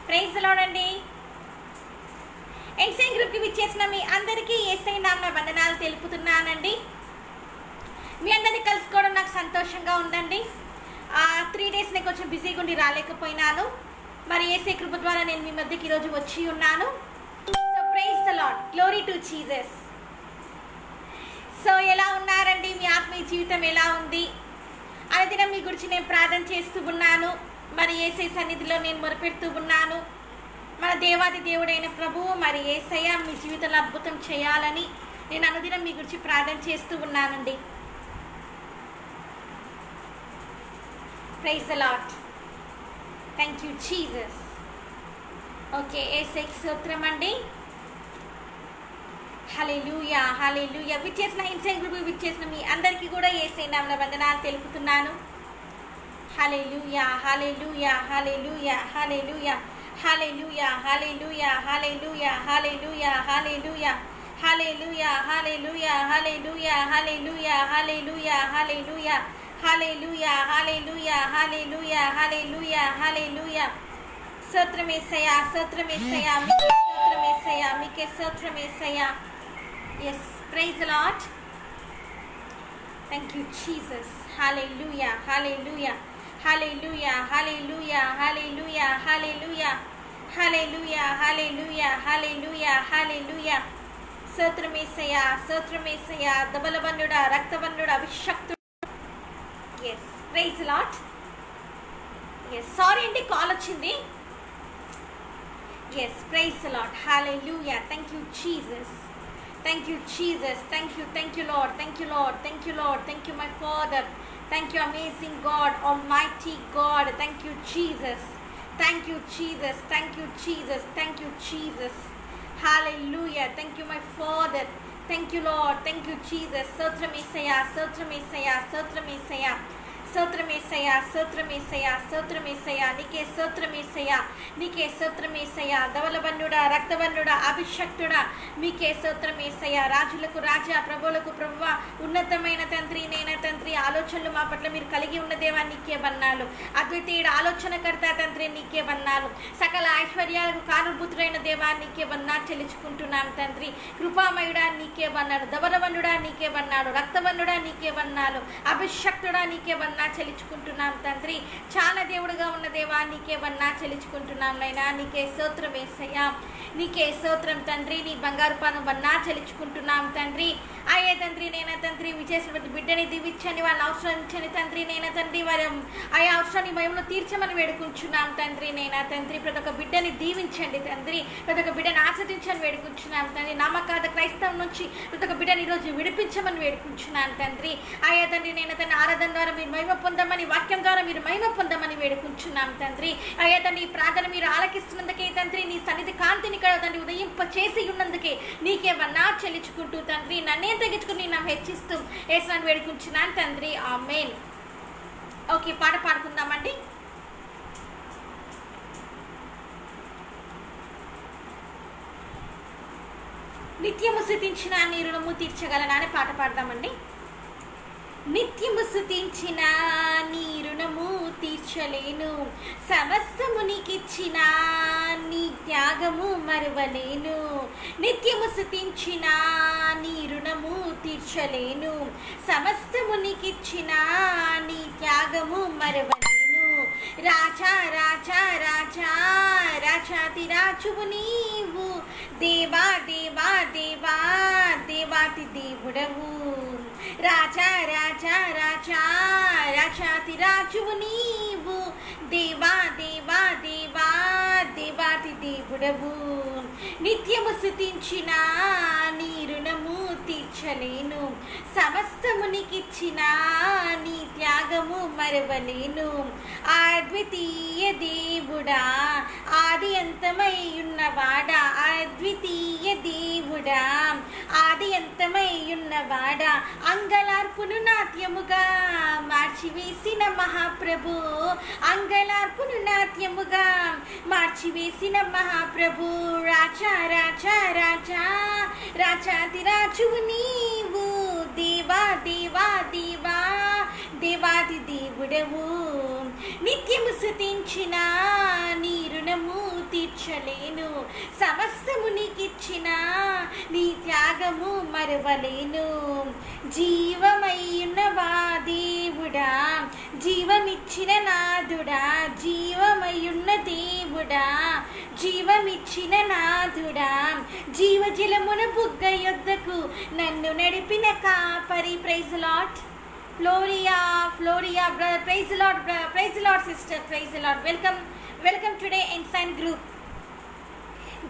Praise the Lord అండి. NC గ్రూప్కి విచ్చేసిన మీ అందరికీ యేసయ్య నామమున వందనాలు తెలుపుతున్నానండి. మీ అందరినీ కలుసుకోవడం నాకు సంతోషంగా ఉందండి. 3 days నేను కొంచెం బిజీగా ఉండి రాలేకపోయినాను. మరి యేసయ్య కృప ద్వారా నేను మీ మధ్యకి ఈరోజు వచ్చి ఉన్నాను. So praise the Lord, glory to Jesus. So ఎలా ఉన్నారండి? మీ ఆత్మీయ జీవితం ఎలా ఉంది? అనుదినం మీ గురించి నేను ప్రార్థన చేస్తూ ఉన్నాను. మరి యేసయ్య సన్నిధిలో నేను మొరపెడుతూ ఉన్నాను. మన దేవాది దేవుడైన ప్రభువు మరి యేసయ్య మీ జీవితంలో అద్భుతం చేయాలని నేను అనుదినం మీ గురించి ప్రార్థన చేస్తూ ఉన్నానండి. Praise the lord. Thank you Jesus. Okay, యేసయ్యకి స్తోత్రం అండి. హల్లెలూయా, హల్లెలూయా. విచ్చేసిన ఇన్సైడ్ గ్రూప్ విచ్చేసిన మీ అందరికీ కూడా యేసయ్య నామమున వందనాలు తెలుపుతున్నాను. హల్లెలూయా, హల్లెలూయా, హల్లెలూయా, హల్లెలూయా, హల్లెలూయా, హల్లెలూయా, హల్లెలూయా, హల్లెలూయా, హల్లెలూయా, హల్లెలూయా, హల్లెలూయా, హల్లెలూయా, హల్లెలూయా, హల్లెలూయా, హల్లెలూయా, హల్లెలూయా, హల్లెలూయా, హల్లెలూయా, హల్లెలూయా, హల్లెలూయా. స్తోత్రం యేసయ్యా, స్తోత్రం యేసయ్యా, మీకే స్తోత్రం యేసయ్యా, మీకే స్తోత్రం యేసయ్యా. yes, praise the Lord. thank you Jesus. hallelujah, hallelujah, hallelujah, hallelujah, hallelujah, hallelujah, hallelujah, hallelujah, hallelujah, hallelujah. స్తోత్రం యేసయ్యా, స్తోత్రం యేసయ్యా, దబలబండుడా, రక్తబండుడా, అభిషక్తుడా. yes, praise the Lord. yes, sorry అండి, కాల్ వచ్చింది. yes, praise the Lord. hallelujah. thank you Jesus. thank you Jesus. thank you Lord. thank you Lord. thank you Lord. thank you my Father. thank you amazing God, almighty God. thank you Jesus. thank you Jesus. thank you Jesus. thank you Jesus. hallelujah. thank you my Father. thank you Lord. thank you Jesus. స్తోత్రం యేసయ్యా, స్తోత్రం యేసయ్యా, స్తోత్రం యేసయ్యా, స్తోత్రం యేసయ్యా, స్తోత్రం యేసయ్యా, స్తోత్రం యేసయ్యా, నీకే స్తోత్రం యేసయ్యా, నీకే స్తోత్రం యేసయ్యా, ధవలబండుడా, రక్తబండుడా, అభిషక్తుడా, మీకే స్తోత్రం యేసయ్యా, రాజులకు రాజా, ప్రభువులకు ప్రభువా, ఉన్నతమైన తండ్రి, నేన తండ్రి, ఆలోచనలు మా పట్ల మీరు కలిగి ఉన్న దేవా నీకే వందనాలు. అద్వితీయుడు, ఆలోచనకర్త తండ్రి నీకే వందనాలు. సకల ఐశ్వర్యాలకు కారణభూతుడైన దేవా నీకే వందనాలు చెల్లించుకుంటున్నాం తండ్రి. కృపామయుడా నీకే వందనాలు, ధవలబండుడా నీకే వందనాలు, రక్తబండుడా నీకే వందనాలు, అభిషక్తుడా నీకే వందనాలు చెల్లించుకుంటున్నాం తండ్రి. చాలా దేవుడుగా ఉన్న దేవా నీకే వందనాలు చెల్లించుకుంటున్నాం నైనా, నీకే స్తోత్రం యేసయ్యా, నీకే స్తోత్రం తండ్రి. నీ బంగారు పాదం వందనాలు చెల్లించుకుంటున్నాం తండ్రి. అయ్యే తండ్రి, నేన తండ్రి, విచేసినటువంటి బిడ్డని దీవించని, వాళ్ళని అవసరించని తండ్రి, నేన తండ్రి, వారి ఆయా అవసరాన్ని మహిమను తీర్చమని వేడుకుంటున్నాం తండ్రి. నేన తండ్రి, ప్రతి ఒక్క బిడ్డని దీవించండి తండ్రి, ప్రతి ఒక్క బిడ్డని ఆస్వాదించని వేడుకుంటున్నాం తండ్రి. నమ్మకాద క్రైస్తవం నుంచి ప్రతి ఒక్క బిడ్డని ఈరోజు విడిపించమని వేడుకుంటున్నాను తండ్రి. అయ్యా తండ్రి, నేను తండ్రి, ఆరాధన ద్వారా మీరు మహిమ పొందమని, వాక్యం ద్వారా మీరు మహిమ పొందమని వేడుకుంటున్నాం తండ్రి. అయ్యా తండ్రి, ఈ ప్రార్థన మీరు ఆలకిస్తున్నందుకే తండ్రి, నీ సన్నిధి కాంతిని కదా తండ్రి ఉదయింప చేసి ఉన్నందుకే నీకే వందనాలు చెల్లించుకుంటూ తండ్రి, నన్నే తగ్గించుకుని నన్ను హెచ్చిస్తూ యేసుని వేడుకుంటున్నాను తండ్రి. ఆమేన్. ఓకే, పాట పాడుకుందామండి. నిత్యము స్తుతించిన నీ రుణము తీర్చగలనా అనే పాట పాడదామండి. నిత్యము స్తుతించిన నీ రుణము తీర్చలేను, సమస్తము నీకిచ్చిన నీ త్యాగము మరువలేను. నిత్యము స్తుతించిన నీ రుణము తీర్చలేను, సమస్తము నీకిచ్చిన నీ త్యాగము మరువలేను. రాజా రాజా రాజా రాజాతి రాజువు నీవు, దేవా దేవా దేవా దేవాతి దేవుడవు. రాజా రాజా రాజా రాజాతి రాజువు నీవు, దేవా దేవా దేవా దేవాతి దేవుడవు. నిత్యము స్తుతించిన నీ రుణము తీర్చలేను, సమస్తము నీకిచ్చిన నీ త్యాగము మరవలేను. అద్వితీయ దేవుడా, ఆది అంతమై ఉన్నవాడా, అద్వితీయ దేవుడా, ఆది అంతమై ఉన్నవాడా, అంగలార్పును నాట్యముగా మార్చివేసిన మహాప్రభు, అంగలార్పును నాట్యముగా మార్చివేసిన మహాప్రభు. రాజా రాజా రాజా రాజాది రాజువు నీవు, దేవా దేవా దేవా దేవాది దేవుడవు. నిత్యము స్తుతించిన నీ రుణము తీర్చలేను, సమస్తము నీకిచ్చిన నీ త్యాగము మరువలేను. జీవమయ్యున్నవా దేవుడా, జీవమిచ్చిన నాదుడా, జీవమయ్యున్న దేవుడా, జీవమిచ్చిన నాదుడా, జీవజలమున బుగ్గ యొద్దకు నన్ను నడిపిన కాపరి. Praise lord. ఫ్లోరియా ఫ్లోరియా brother, praise lord brother, praise lord sister, praise lord. Welcome today ensign group.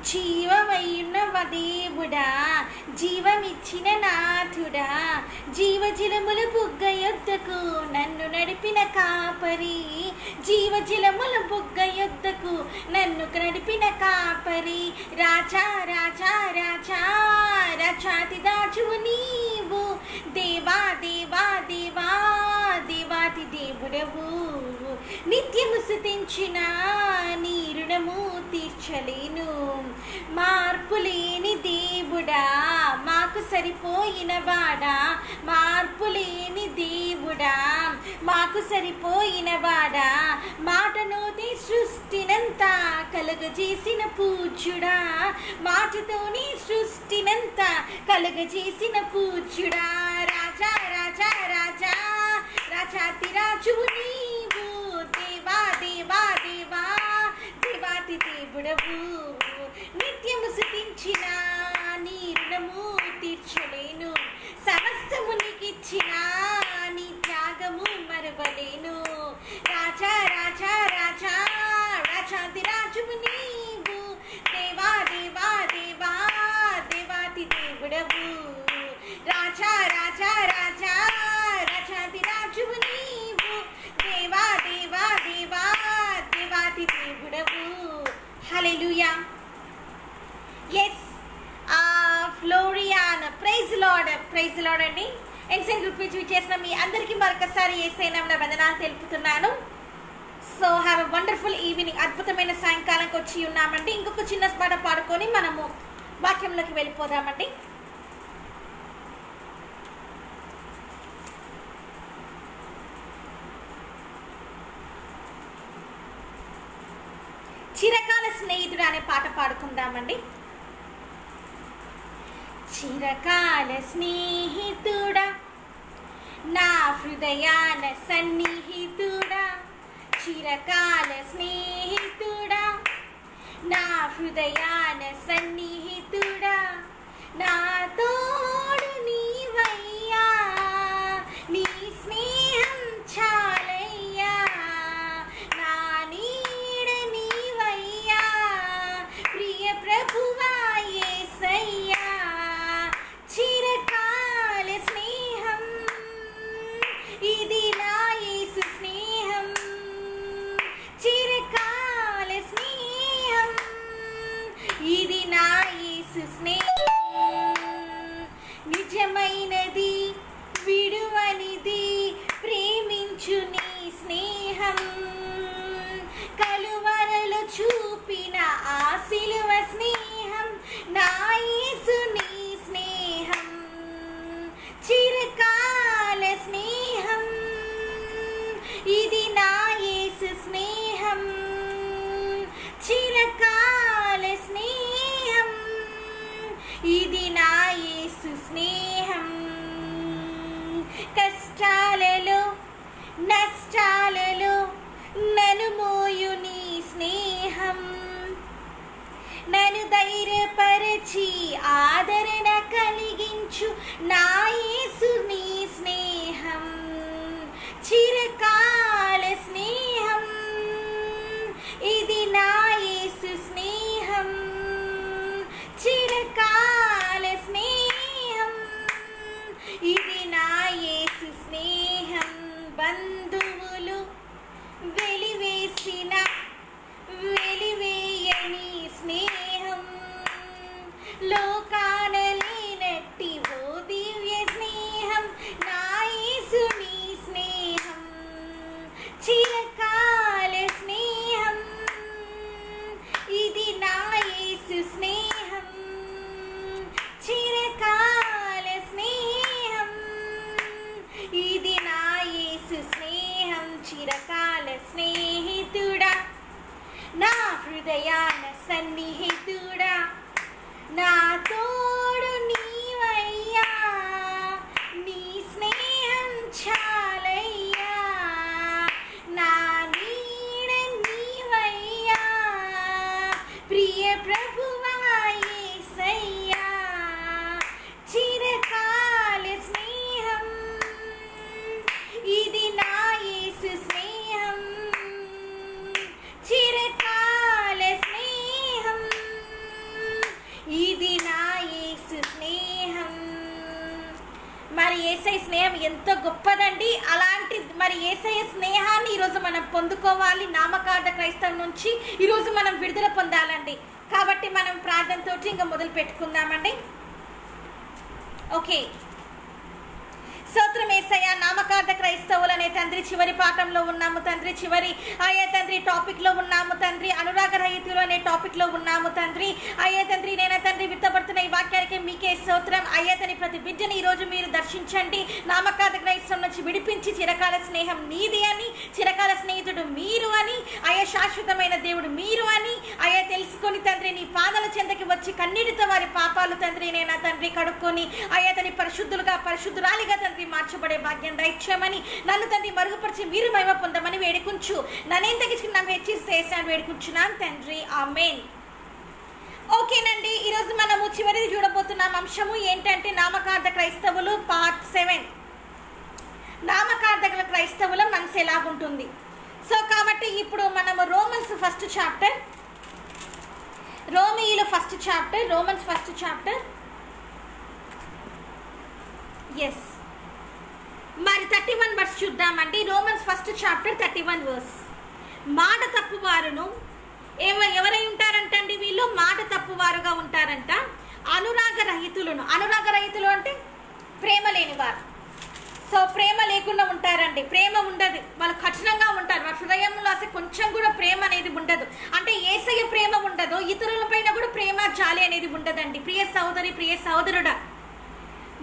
జీవమయ్యున్నవ దేవుడా, జీవమిచ్చిన నాథుడా, జీవజలముల బుగ్గ యొద్దకు నన్ను నడిపిన కాపరి. జీవజలముల బుగ్గ యొద్దకు నన్ను నడిపిన కాపరి. రాజా రాజా రాజా రాజాతి రాజువు నీవు, దేవా దేవా దేవా దేవాతి దేవుడవు. నిత్యము స్తుతించిన నీ రుణము తీర్చలేను. మార్పులేని దేవుడా, మాకు సరిపోయిన వాడా, మార్పులేని దేవుడా, మాకు సరిపోయిన వాడా, మాటనోటి సృష్టినంతా కలుగజేసిన పూజ్యుడా, మాటతోని సృష్టినంతా కలుగజేసిన పూజ్యుడా. రాజా రాజా రాజా రాజాతి రాజువు నీవు, దేవా దేవా దేవా దేవాతి దేవుడవు. నిత్యము స్తుతించిన నీ రుణము తీర్చలేను, సమస్తము నీకిచ్చిన నీ త్యాగము మరువలేను. రాజా రాజా రాజా రాజాతి రాజువు నీవు, దేవా దేవా దేవా దేవాతి దేవుడవు. రాజా రాజా రాజా రాజాతి రాజువు నీవు, దేవా దేవా దేవా దేవాతి దేవుడవు. హల్లెలూయా. ఎస్, ఫ్లోరియాన్, ప్రైజ్ లార్డ్ అండి. ఎన్సైన్ గ్రూప్ నుంచి చేసిన మీ అందరికీ మరొకసారి యేసయ్య వందనాలు తెలుపుతున్నాను. So have a wonderful evening. అద్భుతమైన సాయంకాలంకి వచ్చి ఉన్నామండి. ఇంకొక చిన్న పాట పాడుకొని మనము వాక్యంలోకి వెళ్ళిపోదామండి. చిరకాల స్నేహితుడు అనే పాట పాడుకుందామండి. చిరకాల స్నేహితుడా, నా హృదయాన సన్నిహితుడా, చిరకాల స్నేహితుడా, నా హృదయాన సన్నిహితుడా, నా తోడు నీవయ్యా, నీ స్నేహం చాలయ్యా, నా నీడ నీవయ్యా, ప్రియ ప్రభువా యేసయ్యా. చిరకాల స్నేహం ఇది నా యేసు స్నేహం, చిరకాల స్నేహం ఇది నా యేసు స్నేహం. నిజమైనది, విడువనిది, ప్రేమించు నీ స్నేహం. కలువరలో చూపిన ఆ సిలువ స్నేహం, నా యేసు నీ స్నేహం. చిరకాల స్నేహం ఇది నా యేసు స్నేహం, చిరకాల స్నేహం ఇది నా యేసు స్నేహం. కష్టాలలో నష్టాలలో నన్ను మోయు నీ స్నేహం, నన్ను ధైర్యపరచి ఆదరణ కలిగించు నా యేసు నీ స్నేహం. చిరకాల స్నేహం ఇది నా యేసు స్నేహం, చిరకాల స్నేహం ఇది నా యేసు స్నేహం. బంధువులు వెలివేసిన వెలివేయని స్నేహం, లోకాన లేనట్టి ఓ దివ్య స్నేహం, నా యేసు నీ స్నేహం. చిరకాల స్నేహం ఇది నా యేసు స్నేహం, చిరకాల స్నేహం ఇది నా యేసు స్నేహం. చిరకాల స్నేహితుడా, నా హృదయాన సన్నిహితుడా, ప్రభువా యేసయ్యా చిరకాల స్నేహం ఇది నా యేసు స్నేహం చిరకాల స్నేహం ఇది నా యేసు స్నేహం. మరి యేసయ్య స్నేహం ఎంతో గొప్పదండి. అలాంటి మరి యేసయ్య స్నేహాన్ని ఈరోజు మనం పొందుకోవాలి. నామకార్థ క్రైస్తవం నుంచి ఈరోజు మనం విడుదల పొందాలండి. కాబట్టి మనం ప్రార్థనతో ఇంకా మొదలు పెట్టుకుందామండి. ఓకే, స్తోత్రం యేసయ్య. నామకార్థ క్రైస్తవులనే తండ్రి చివరి పాఠంలో ఉన్నాము తండ్రి. చివరి అయ్యా తండ్రి టాపిక్లో ఉన్నాము తండ్రి. అనురాగ రహితులు అనే టాపిక్లో ఉన్నాము తండ్రి. అయ్యా తండ్రి నేనే తండ్రి విత్తబడుతున్న ఈ వాక్యానికి మీకే స్తోత్రం. అయ్యా తండ్రి ప్రతి బిడ్డని ఈరోజు మీరు దర్శించండి. నామకార్థ క్రైస్తవం నుంచి విడిపించి చిరకాల స్నేహం నీది అని, చిరకాల స్నేహితుడు మీరు అని, అయ్యా శాశ్వతమైన దేవుడు మీరు అని అయ్యా తెలుసుకొని తండ్రి నీ పాదాల చెంతకి వచ్చి కన్నీటితో వారి పాపాలు తండ్రి నేనా తండ్రి కడుక్కొని అయ్యా తండ్రి పరిశుద్ధులుగా పరిశుద్ధురాలిగా తండ్రి మార్చబడే భాగ్యం దయచేయమని, నన్ను తండ్రి మరుగుపరిచి మీరు మహిమ పొందమని వేడుకుంటూ నన్నేం తగ్గించుకుని నన్ను హెచ్చిస్తాను వేడుకుంటున్నాను తండ్రి. ఆమేన్. ఓకేనండి, ఈరోజు మనము చివరిది చూడబోతున్నాం అంశము ఏంటంటే నామకార్థ క్రైస్తవులు పార్ట్ 7. నామకార్థ క్రైస్తవుల మనసు ఎలాగుంటుంది. సో కాబట్టి ఇప్పుడు మనము రోమన్స్ ఫస్ట్ చాప్టర్, రోమీయుల first chapter, Romans first chapter yes మరి 31 వర్స్ చూద్దామండి. Romans first chapter 31 verse. మాట తప్పువారును ఎవరై ఉంటారంటండి వీళ్ళు? మాట తప్పువారుగా ఉంటారంట. అనురాగ రహితులను, అనురాగ రహితులు అంటే ప్రేమ లేనివారు. సో ప్రేమ లేకుండా ఉంటారండి. ప్రేమ ఉండదు, వాళ్ళు కఠినంగా ఉంటారు. వాళ్ళ హృదయంలో అసలు కొంచెం కూడా ప్రేమ అనేది ఉండదు. అంటే యేసయ్య ప్రేమ ఉండదు, ఇతరులపైన కూడా ప్రేమ జాలి అనేది ఉండదండి. ప్రియ సహోదరి ప్రియ సహోదరుడా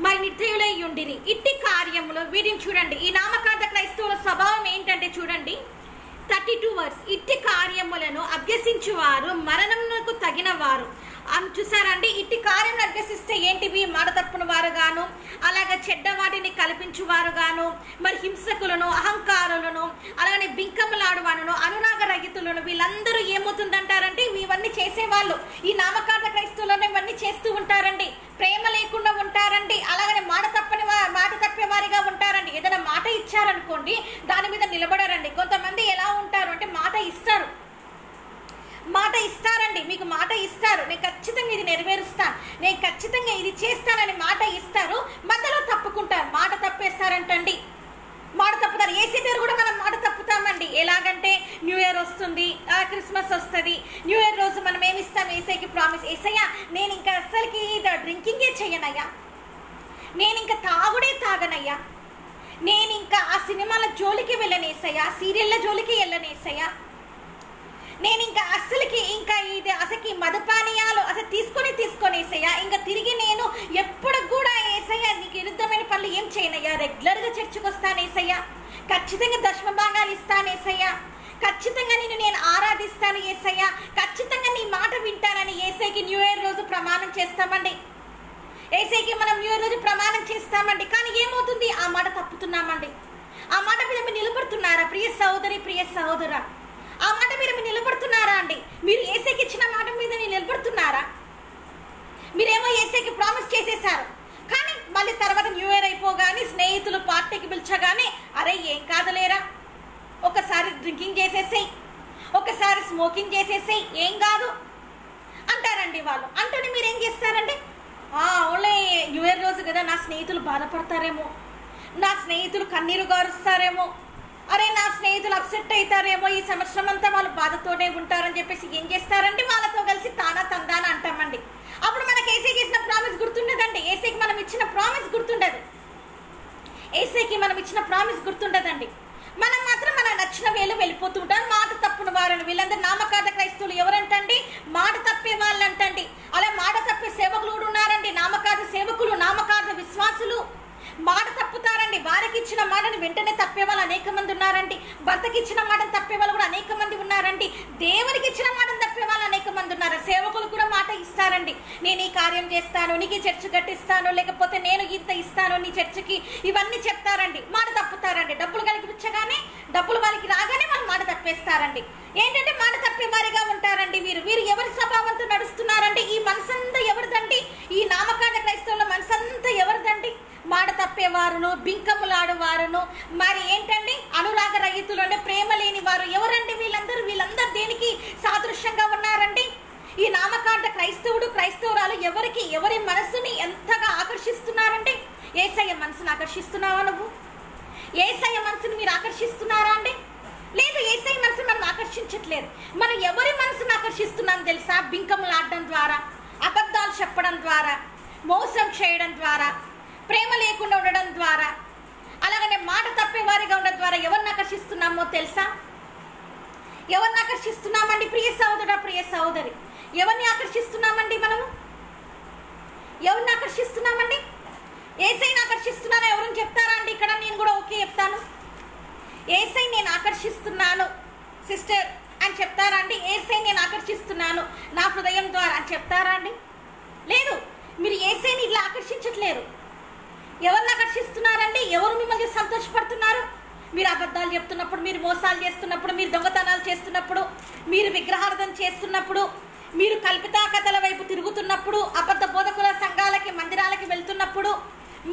మరి నిర్దయులై ఉండిరి ఇట్టి కార్యములు. వీటిని చూడండి, ఈ నామకార్థ క్రైస్తవుల స్వభావం ఏంటంటే చూడండి 32 వర్స్. ఇట్టి కార్యములను అభ్యసించువారు మరణమునకు తగిన వారు. చూసారండి, ఇట్టి కార్యం అభ్యసిస్తే ఏంటివి? మాట తప్పున వారు గాను, అలాగే చెడ్డ వాటిని కల్పించువారు గాను, మరి హింసకులను, అహంకారులను, అలాగే బింకములాడువాను, అనురాగ రహితులను, వీళ్ళందరూ ఏమవుతుందంటారంటే ఇవన్నీ చేసేవాళ్ళు. ఈ నామకార్థ క్రైస్తవులను ఇవన్నీ చేస్తూ ఉంటారండి. ప్రేమ లేకుండా ఉంటారండి. అలాగనే మాట తప్పేవారిగా ఉంటారండి. ఏదైనా మాట ఇచ్చారనుకోండి దాని మీద నిలబడారండి. కొంతమంది ఎలా ఉంటారు అంటే మాట ఇస్తారండి. మీకు మాట ఇస్తారు, నేను ఖచ్చితంగా ఇది నెరవేరుస్తాను, నేను ఖచ్చితంగా ఇది చేస్తానని మాట ఇస్తారు, మధ్యలో తప్పుకుంటారు, మాట తప్పేస్తారంటండి. మాట తప్పుతారు. ఏసీ దగ్గర కూడా మనం మాట తప్పుతామండి. ఎలాగంటే న్యూ ఇయర్ వస్తుంది, క్రిస్మస్ వస్తుంది. న్యూ ఇయర్ రోజు మనం ఏమి ఇస్తాం? ఏసైకి ప్రామిస్, ఏసయ్యా నేను ఇంకా అస్సలకి డ్రింకింగే చెయ్యనయ్యా, నేను ఇంకా తాగుడే తాగనయ్యా, నేను ఇంకా ఆ సినిమాల జోలికి వెళ్ళనేసయ్యా, సీరియళ్ళ జోలికి వెళ్ళనేసయ్యా, నేను ఇంకా అస్సలకి ఇంకా ఇది అసలుకి మదుపానీయాలు అసలు తీసుకొనేసయ్యా, ఇంకా తిరిగి నేను ఎప్పుడు కూడా ఏసయ్యా నీకు విరుద్ధమైన పనులు ఏం చేయనయ్యా, రెగ్యులర్గా చర్చికి వస్తానేసయ్యా, ఖచ్చితంగా దశమ భాగాలు ఇస్తానేసయ్యా, ఖచ్చితంగా నేను ఆరాధిస్తాను ఏసయ్యా, ఖచ్చితంగా నీ మాట వింటానని ఏసైకి న్యూ ఇయర్ రోజు ప్రమాణం చేస్తామండి. ఏసైకి మనం న్యూ ఇయర్ రోజు ప్రమాణం చేస్తామండి. కానీ ఏమవుతుంది? ఆ మాట తప్పుతున్నామండి. ఆ మాట మీద మీరు నిలబడుతున్నారా ప్రియ సహోదరి ప్రియ సహోదరా? ఆ మాట మీద మీరు నిలబడుతున్నారా అండి? మీరు ఏసైకి ఇచ్చిన మాట మీద నిలబడుతున్నారా? మీరేమో ఏసైకి ప్రామిస్ చేసేసారు, కానీ మళ్ళీ తర్వాత న్యూ ఇయర్ అయిపోగానే స్నేహితులు పార్టీకి పిలిచగానే అరే ఏం కాదులేరా, ఒకసారి డ్రింకింగ్ చేసేసేయి, ఒకసారి స్మోకింగ్ చేసేసేయి, ఏం కాదు అంటారండి వాళ్ళు. అంటూనే మీరు ఏం చేస్తారండి? ఓన్లీ న్యూ ఇయర్ రోజు కదా, నా స్నేహితులు బాధపడతారేమో, నా స్నేహితులు కన్నీరు గారుస్తారేమో, అరే నా స్నేహితులు అప్సెట్ అవుతారేమో, ఈ సంవత్సరం అంతా వాళ్ళు బాధతోనే ఉంటారని చెప్పేసి ఏం చేస్తారండి? వాళ్ళతో కలిసి తానా తందానా అంటామండి. అప్పుడు మనకి ఏసైకి ఇచ్చిన ప్రామిస్ గుర్తుండదండి. ఏసైకి మనం ఇచ్చిన ప్రామిస్ గుర్తుండదు. ఏసైకి మనం ఇచ్చిన ప్రామిస్ గుర్తుండదండి. మనం మాత్రం మన నచ్చిన వేలు వెళ్ళిపోతుంటాం. మాట తప్పున వారని వీళ్ళందరూ నామకార్థ క్రైస్తవులు ఎవరంటండి? మాట తప్పే వాళ్ళు అంటండి. అలా మాట తప్పే సేవకులు కూడా ఉన్నారండి. నామకార్థ సేవకులు, నామకార్థ విశ్వాసులు మాట తప్పుతారండి. వారికి ఇచ్చిన మాటని వెంటనే తప్పే వాళ్ళు అనేక మంది ఉన్నారండి. భర్తకి ఇచ్చిన మాటను తప్పే వాళ్ళు కూడా అనేక మంది ఉన్నారండి. దేవునికి ఇచ్చిన మాటను తప్పే వాళ్ళు అనేక మంది ఉన్నారు. సేవకులు కూడా మాట ఇస్తారండి. నేను ఈ కార్యం చేస్తాను, నీకు ఈ చర్చ్ కట్టిస్తాను, లేకపోతే నేను ఇంత ఇస్తాను నీ చర్చికి, ఇవన్నీ చెప్తారండి. మాట తప్పుతారండి. డబ్బులు కల్పించగానే, డబ్బులు వాళ్ళకి రాగానే వాళ్ళు మాట తప్పేస్తారండి. ఏంటంటే మాట తప్పే వారిగా ఉంటారండి. వీరు ఎవరి స్వభావంతో నడుస్తున్నారండి? ఈ మనసంతా ఎవరిదండి? ఈ నామకార్థ క్రైస్తవుల మనసంతా ఎవరిదండి? మాట తప్పేవారును, బింకములాడువారును, మరి ఏంటండి అనురాగ రహితులు, అంటే ప్రేమ లేని వారు ఎవరండి? వీళ్ళందరూ దేనికి సాదృశ్యంగా ఉన్నారండి? ఈ నామకార్థ క్రైస్తవురాలు ఎవరి మనసుని ఎంతగా ఆకర్షిస్తున్నారండి? యేసయ్య మనసుని ఆకర్షిస్తున్నావా నువ్వు? యేసయ్య మనసుని మీరు ఆకర్షిస్తున్నారా అండి? లేదు, యేసయ్య మనసుని మనం ఆకర్షించట్లేదు. మనం ఎవరి మనసుని ఆకర్షిస్తున్నాం తెలుసా? బింకములాడడం ద్వారా, అబద్ధాలు చెప్పడం ద్వారా, మోసం చేయడం ద్వారా, ప్రేమ లేకుండా ఉండడం ద్వారా, అలాగనే మాట తప్పేవారిగా ఉండడం ద్వారా ఎవరిని ఆకర్షిస్తున్నామో తెలుసా? ఎవరిని ఆకర్షిస్తున్నామండి? ప్రియ సహోదరుడా, ప్రియ సహోదరి, ఎవరిని ఆకర్షిస్తున్నామండి? మనము ఎవరిని ఆకర్షిస్తున్నామండి? యేసయ్యని ఆకర్షిస్తున్నాను ఎవరిని చెప్తారా అండి? ఇక్కడ నేను కూడా ఓకే చెప్తాను. యేసయ్య నేను ఆకర్షిస్తున్నాను సిస్టర్ అని చెప్తారా అండి? యేసయ్య నేను ఆకర్షిస్తున్నాను నా హృదయం ద్వారా అని చెప్తారా అండి? లేదు, మీరు యేసయ్యని ఇట్లా ఆకర్షించట్లేరు. ఎవరిని ఆకర్షిస్తున్నారండి? ఎవరు మిమ్మల్ని సంతోషపడుతున్నారు? మీరు అబద్ధాలు చెప్తున్నప్పుడు, మీరు మోసాలు చేస్తున్నప్పుడు, మీరు దొంగతనాలు చేస్తున్నప్పుడు, మీరు విగ్రహార్థన చేస్తున్నప్పుడు, మీరు కల్పితా కథల వైపు తిరుగుతున్నప్పుడు, అబద్ధ బోధకుల సంఘాలకి, మందిరాలకి వెళ్తున్నప్పుడు,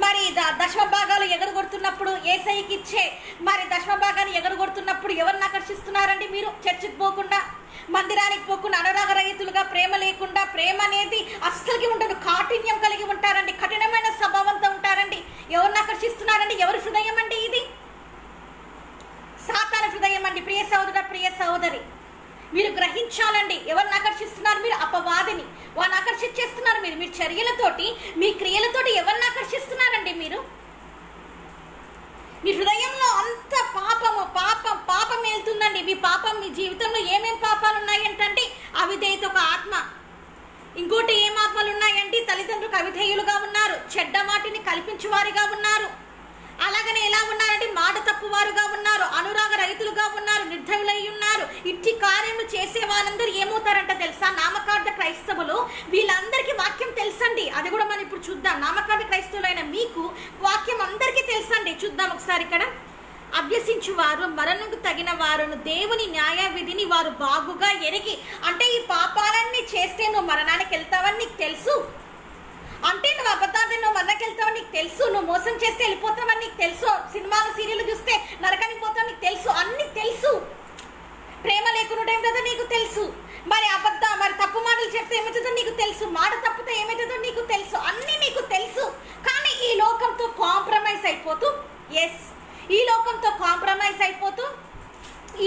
మరి దశమ భాగాలు ఎగరగొడుతున్నప్పుడు, యేసయ్యకి ఇచ్చే మరి దశమ భాగాన్ని ఎగరగొడుతున్నప్పుడు ఎవరిని ఆకర్షిస్తున్నారండి? మీరు చర్చికి పోకుండా, మందిరానికి పోకుండా, అనురాగ రహితులుగా, ప్రేమ లేకుండా, ప్రేమ అనేది అస్సలకి ఉండదు, కాఠిన్యం కలిగి ఉంటారండి, కఠినమైన స్వభావంతో ఉంటారండి. ఎవరిని ఆకర్షిస్తున్నారండి? ఎవరి హృదయం అండి ఇది? సాతాను హృదయం అండి. ప్రియ సహోదరుడా, ప్రియ సహోదరి, మీరు గ్రహించాలండి. ఎవరిని ఆకర్షిస్తున్నారు? మీరు అపవాదిని. వాడిని ఆకర్షించేస్తున్నారు. మీరు చర్యలతోటి, మీ క్రియలతోటి ఎవరిని ఆకర్షిస్తున్నారండి? మీ హృదయంలో అంత పాపం వెళ్తుందండి. మీ పాపం, మీ జీవితంలో ఏమేం పాపాలు ఉన్నాయంటే అవిధేయత ఒక ఆత్మ. ఇంకోటి ఏం ఆత్మలు ఉన్నాయంటే తల్లిదండ్రులకు అవిధేయులుగా ఉన్నారు, చెడ్డ మాటిని కల్పించువారిగా ఉన్నారు, అలాగనే ఎలా ఉన్నారంటే మాట తప్పువారుగా ఉన్నారు, అనురాగ రహితులుగా ఉన్నారు, నిర్దయులై ఉన్నారు. ఇట్టి కార్యములు చేసే వాళ్ళందరూ ఏమవుతారంట తెలుసా? నామకార్థ క్రైస్తవులు. వీళ్ళందరికీ వాక్యం తెలుసండి. అది కూడా మనం ఇప్పుడు చూద్దాం. నామకార్థ క్రైస్తవులైన మీకు వాక్యం అందరికీ తెలుసండి. చూద్దాం ఒకసారి. ఇక్కడ అభ్యసించువారు మరణకు తగిన వారును దేవుని న్యాయ విధిని వారు బాగుగా ఎరిగి, అంటే ఈ పాపాలన్నీ చేస్తే నువ్వు మరణానికి వెళ్తావని నీకు తెలుసు, అంటే నువ్వు అబద్ధాన్ని నువ్వు మరణానికి వెళ్తావని నీకు తెలుసు, నువ్వు మోసం చేస్తే వెళ్ళిపోతావని నీకు తెలుసు, సినిమాలు సీరియల్ చూస్తే నరకానికి పోతావు నీకు తెలుసు, అన్ని తెలుసు. ప్రేమ లేకుండా ఏమవుతుందో నీకు తెలుసు, మరి మరి తప్పు మాటలు చెప్తే ఏమవుతుందో నీకు తెలుసు, మాట తప్పితే ఏమవుతుందో నీకు తెలుసు, అన్ని నీకు తెలుసు. కానీ ఈ లోకంతో కాంప్రమైజ్ అయిపోతూ, ఈ లోకంతో కాంప్రమైజ్ అయిపోతూ,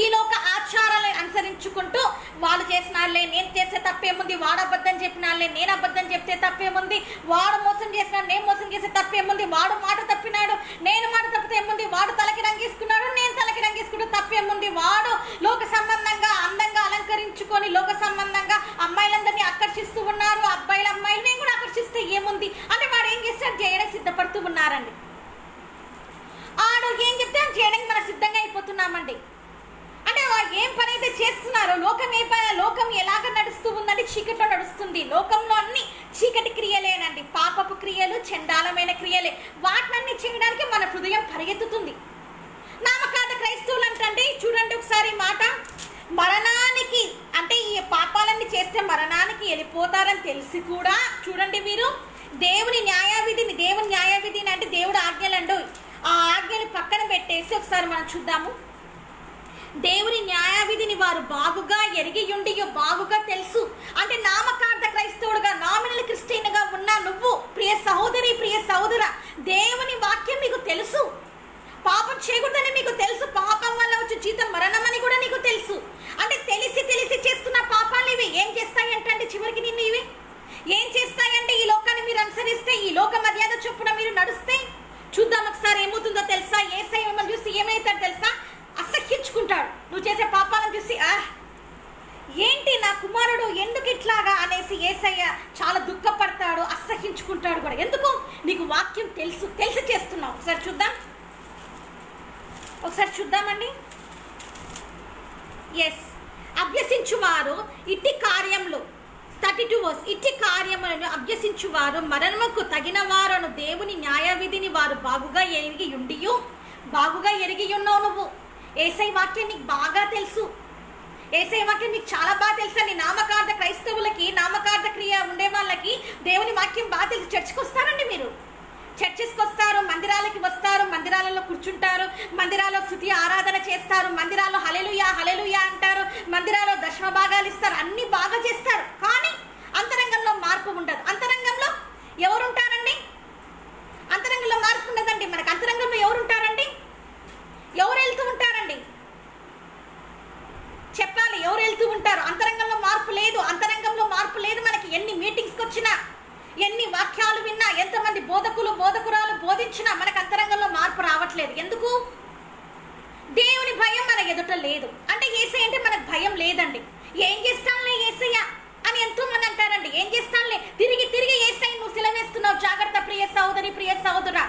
ఈ లోక ఆచారాలను అనుసరించుకుంటూ, వాళ్ళు చేసినారులే నేను చేసే తప్పేముంది, వాడు అబద్ధం చెప్పినారులే నేను అబద్ధం చెప్తే తప్పేముంది, వాడు మోసం చేసినాడు నేను మోసం చేసే తప్పేముంది, వాడు మాట తప్పినాడు నేను మాట తప్పితే ఏముంది, వాడు తలకి రంగేసుకున్నాడు నేను తలకి రంగేసుకుంటూ తప్పేముంది, వాడు లోక సంబంధంగా అందంగా అలంకరించుకొని లోక సంబంధంగా అమ్మాయిలందరినీ ఆకర్షిస్తూ ఉన్నారు, అమ్మాయిలని కూడా ఆకర్షిస్తే ఏముంది అంటే వాడు ఏం చేస్తాడు? చేయడానికి సిద్ధపడుతూ ఉన్నారండి. ఆడు ఏం చెప్తే చేయడానికి మనం సిద్ధంగా అయిపోతున్నామండి. అంటే ఏం పని అయితే చేస్తున్నారో, లోకం ఎలాగ నడుస్తూ ఉందంటే చీకట్లో నడుస్తుంది. లోకంలో అన్ని చీకటి క్రియలేనండి, పాపపు క్రియలు, చండాలమైన క్రియలే. వాటినన్నీ చేయడానికి మన హృదయం పరిగెత్తుతుంది. నామకార్థ క్రైస్తవులు అంటే చూడండి ఒకసారి మాట, మరణానికి అంటే ఈ పాపాలన్నీ చేస్తే మరణానికి వెళ్ళిపోతారని తెలిసి కూడా చూడండి వీరు దేవుని న్యాయవిధిని అంటే దేవుడు ఆజ్ఞలండు, ఆ ఆజ్ఞని పక్కన పెట్టేసి ఒకసారి మనం చూద్దాము. దేవుని న్యాయవిధిని వారు బాగుగా ఎరిగియుండి బాగుగా తెలుసు. అంటే నామకార్థ క్రైస్తవుడుగా, నామినల్ క్రిస్టియన్గా ఉన్న నువ్వు ప్రియ సహోదరి, ప్రియ సహోదర, దేవుని వాక్యం మీకు తెలుసు. పాపం చేయకూడదని మీకు తెలుసు. పాపం వల్ల వచ్చే జీతం మరణం అని కూడా నీకు తెలుసు. అంటే తెలిసి చేస్తున్న పాపాలు ఇవి ఏం చేస్తాయంటే చివరికి నిన్ను ఇవి ఏం చేస్తాయంటే ఈ లోకాన్ని మీరు అనుసరిస్తే, ఈ లోక మర్యాద చొప్పున మీరు నడుస్తే చూద్దాం ఒకసారి ఏమవుతుందో తెలుసా? యేసయ్య మిమ్మల్ని చూసి ఏమవుతాడు తెలుసా? అసహ్యించుకుంటాడు. నువ్వు చేసే పాపాలను చూసి ఏంటి నా కుమారుడు ఎందుకు ఇట్లాగా అనేసి యేసయ్య చాలా దుఃఖపడతాడు, అసహ్యించుకుంటాడు కూడా. ఎందుకు? నీకు వాక్యం తెలిసి చేస్తున్నావు. ఒకసారి చూద్దామండి. అభ్యసించువారు ఇట్టి కార్యములు 32 వర్స్, ఇట్టి కార్యములను అభ్యసించువారు మరణముకు తగిన వారను దేవుని న్యాయవిధిని వారు బాగుగా ఎరిగి ఉన్నావు. నువ్వు యేసయ్య వాక్యం నీకు బాగా తెలుసు. యేసయ్య వాక్యం నీకు చాలా బాగా తెలుసు అండి. నామకార్థ క్రైస్తవులకి, నామకార్థ క్రియ ఉండే వాళ్ళకి దేవుని వాక్యం బాగా తెలుసు. చర్చికి వస్తారండి, మీరు చర్చెస్కి వస్తారు, మందిరాలకి వస్తారు, మందిరాలలో కూర్చుంటారు, మందిరాల్లో స్తుతి ఆరాధన చేస్తారు, మందిరాల్లో హల్లెలూయా హల్లెలూయా అంటారు, మందిరాల్లో దశమ భాగాలు ఇస్తారు, అన్ని బాగా చేస్తారు. కానీ అంతరంగంలో మార్పు ఉండదు. అంతరంగంలో ఎవరుంటారండి? అంతరంగంలో మార్పు ఉండదండి. మనకు అంతరంగంలో ఎవరుంటారండి? ఎవరు వెళ్తూ ఉంటారండి? చెప్పాలి, ఎవరు వెళ్తూ ఉంటారు? అంతరంగంలో మార్పు లేదు. అంతరంగంలో మార్పు లేదు. మనకి ఎన్ని మీటింగ్స్కి వచ్చినా, ఎన్ని వాక్యాలు విన్నా, ఎంతమంది బోధకురాలు బోధించినా మనకు అంతరంగంలో మార్పు రావట్లేదు. ఎందుకు? దేవుని భయం మన ఎదుట లేదు. అంటే యేసయ్య అంటే మనకు భయం లేదండి. ఏం చేస్తానులే యేసయ్య అని ఎంతో మంది అంటారండి. ఏం చేస్తానులే, తిరిగి యేసయ్య నువ్వు సిలవేస్తున్నావు. జాగ్రత్త ప్రియ సహోదరి, ప్రియ సహోదరా,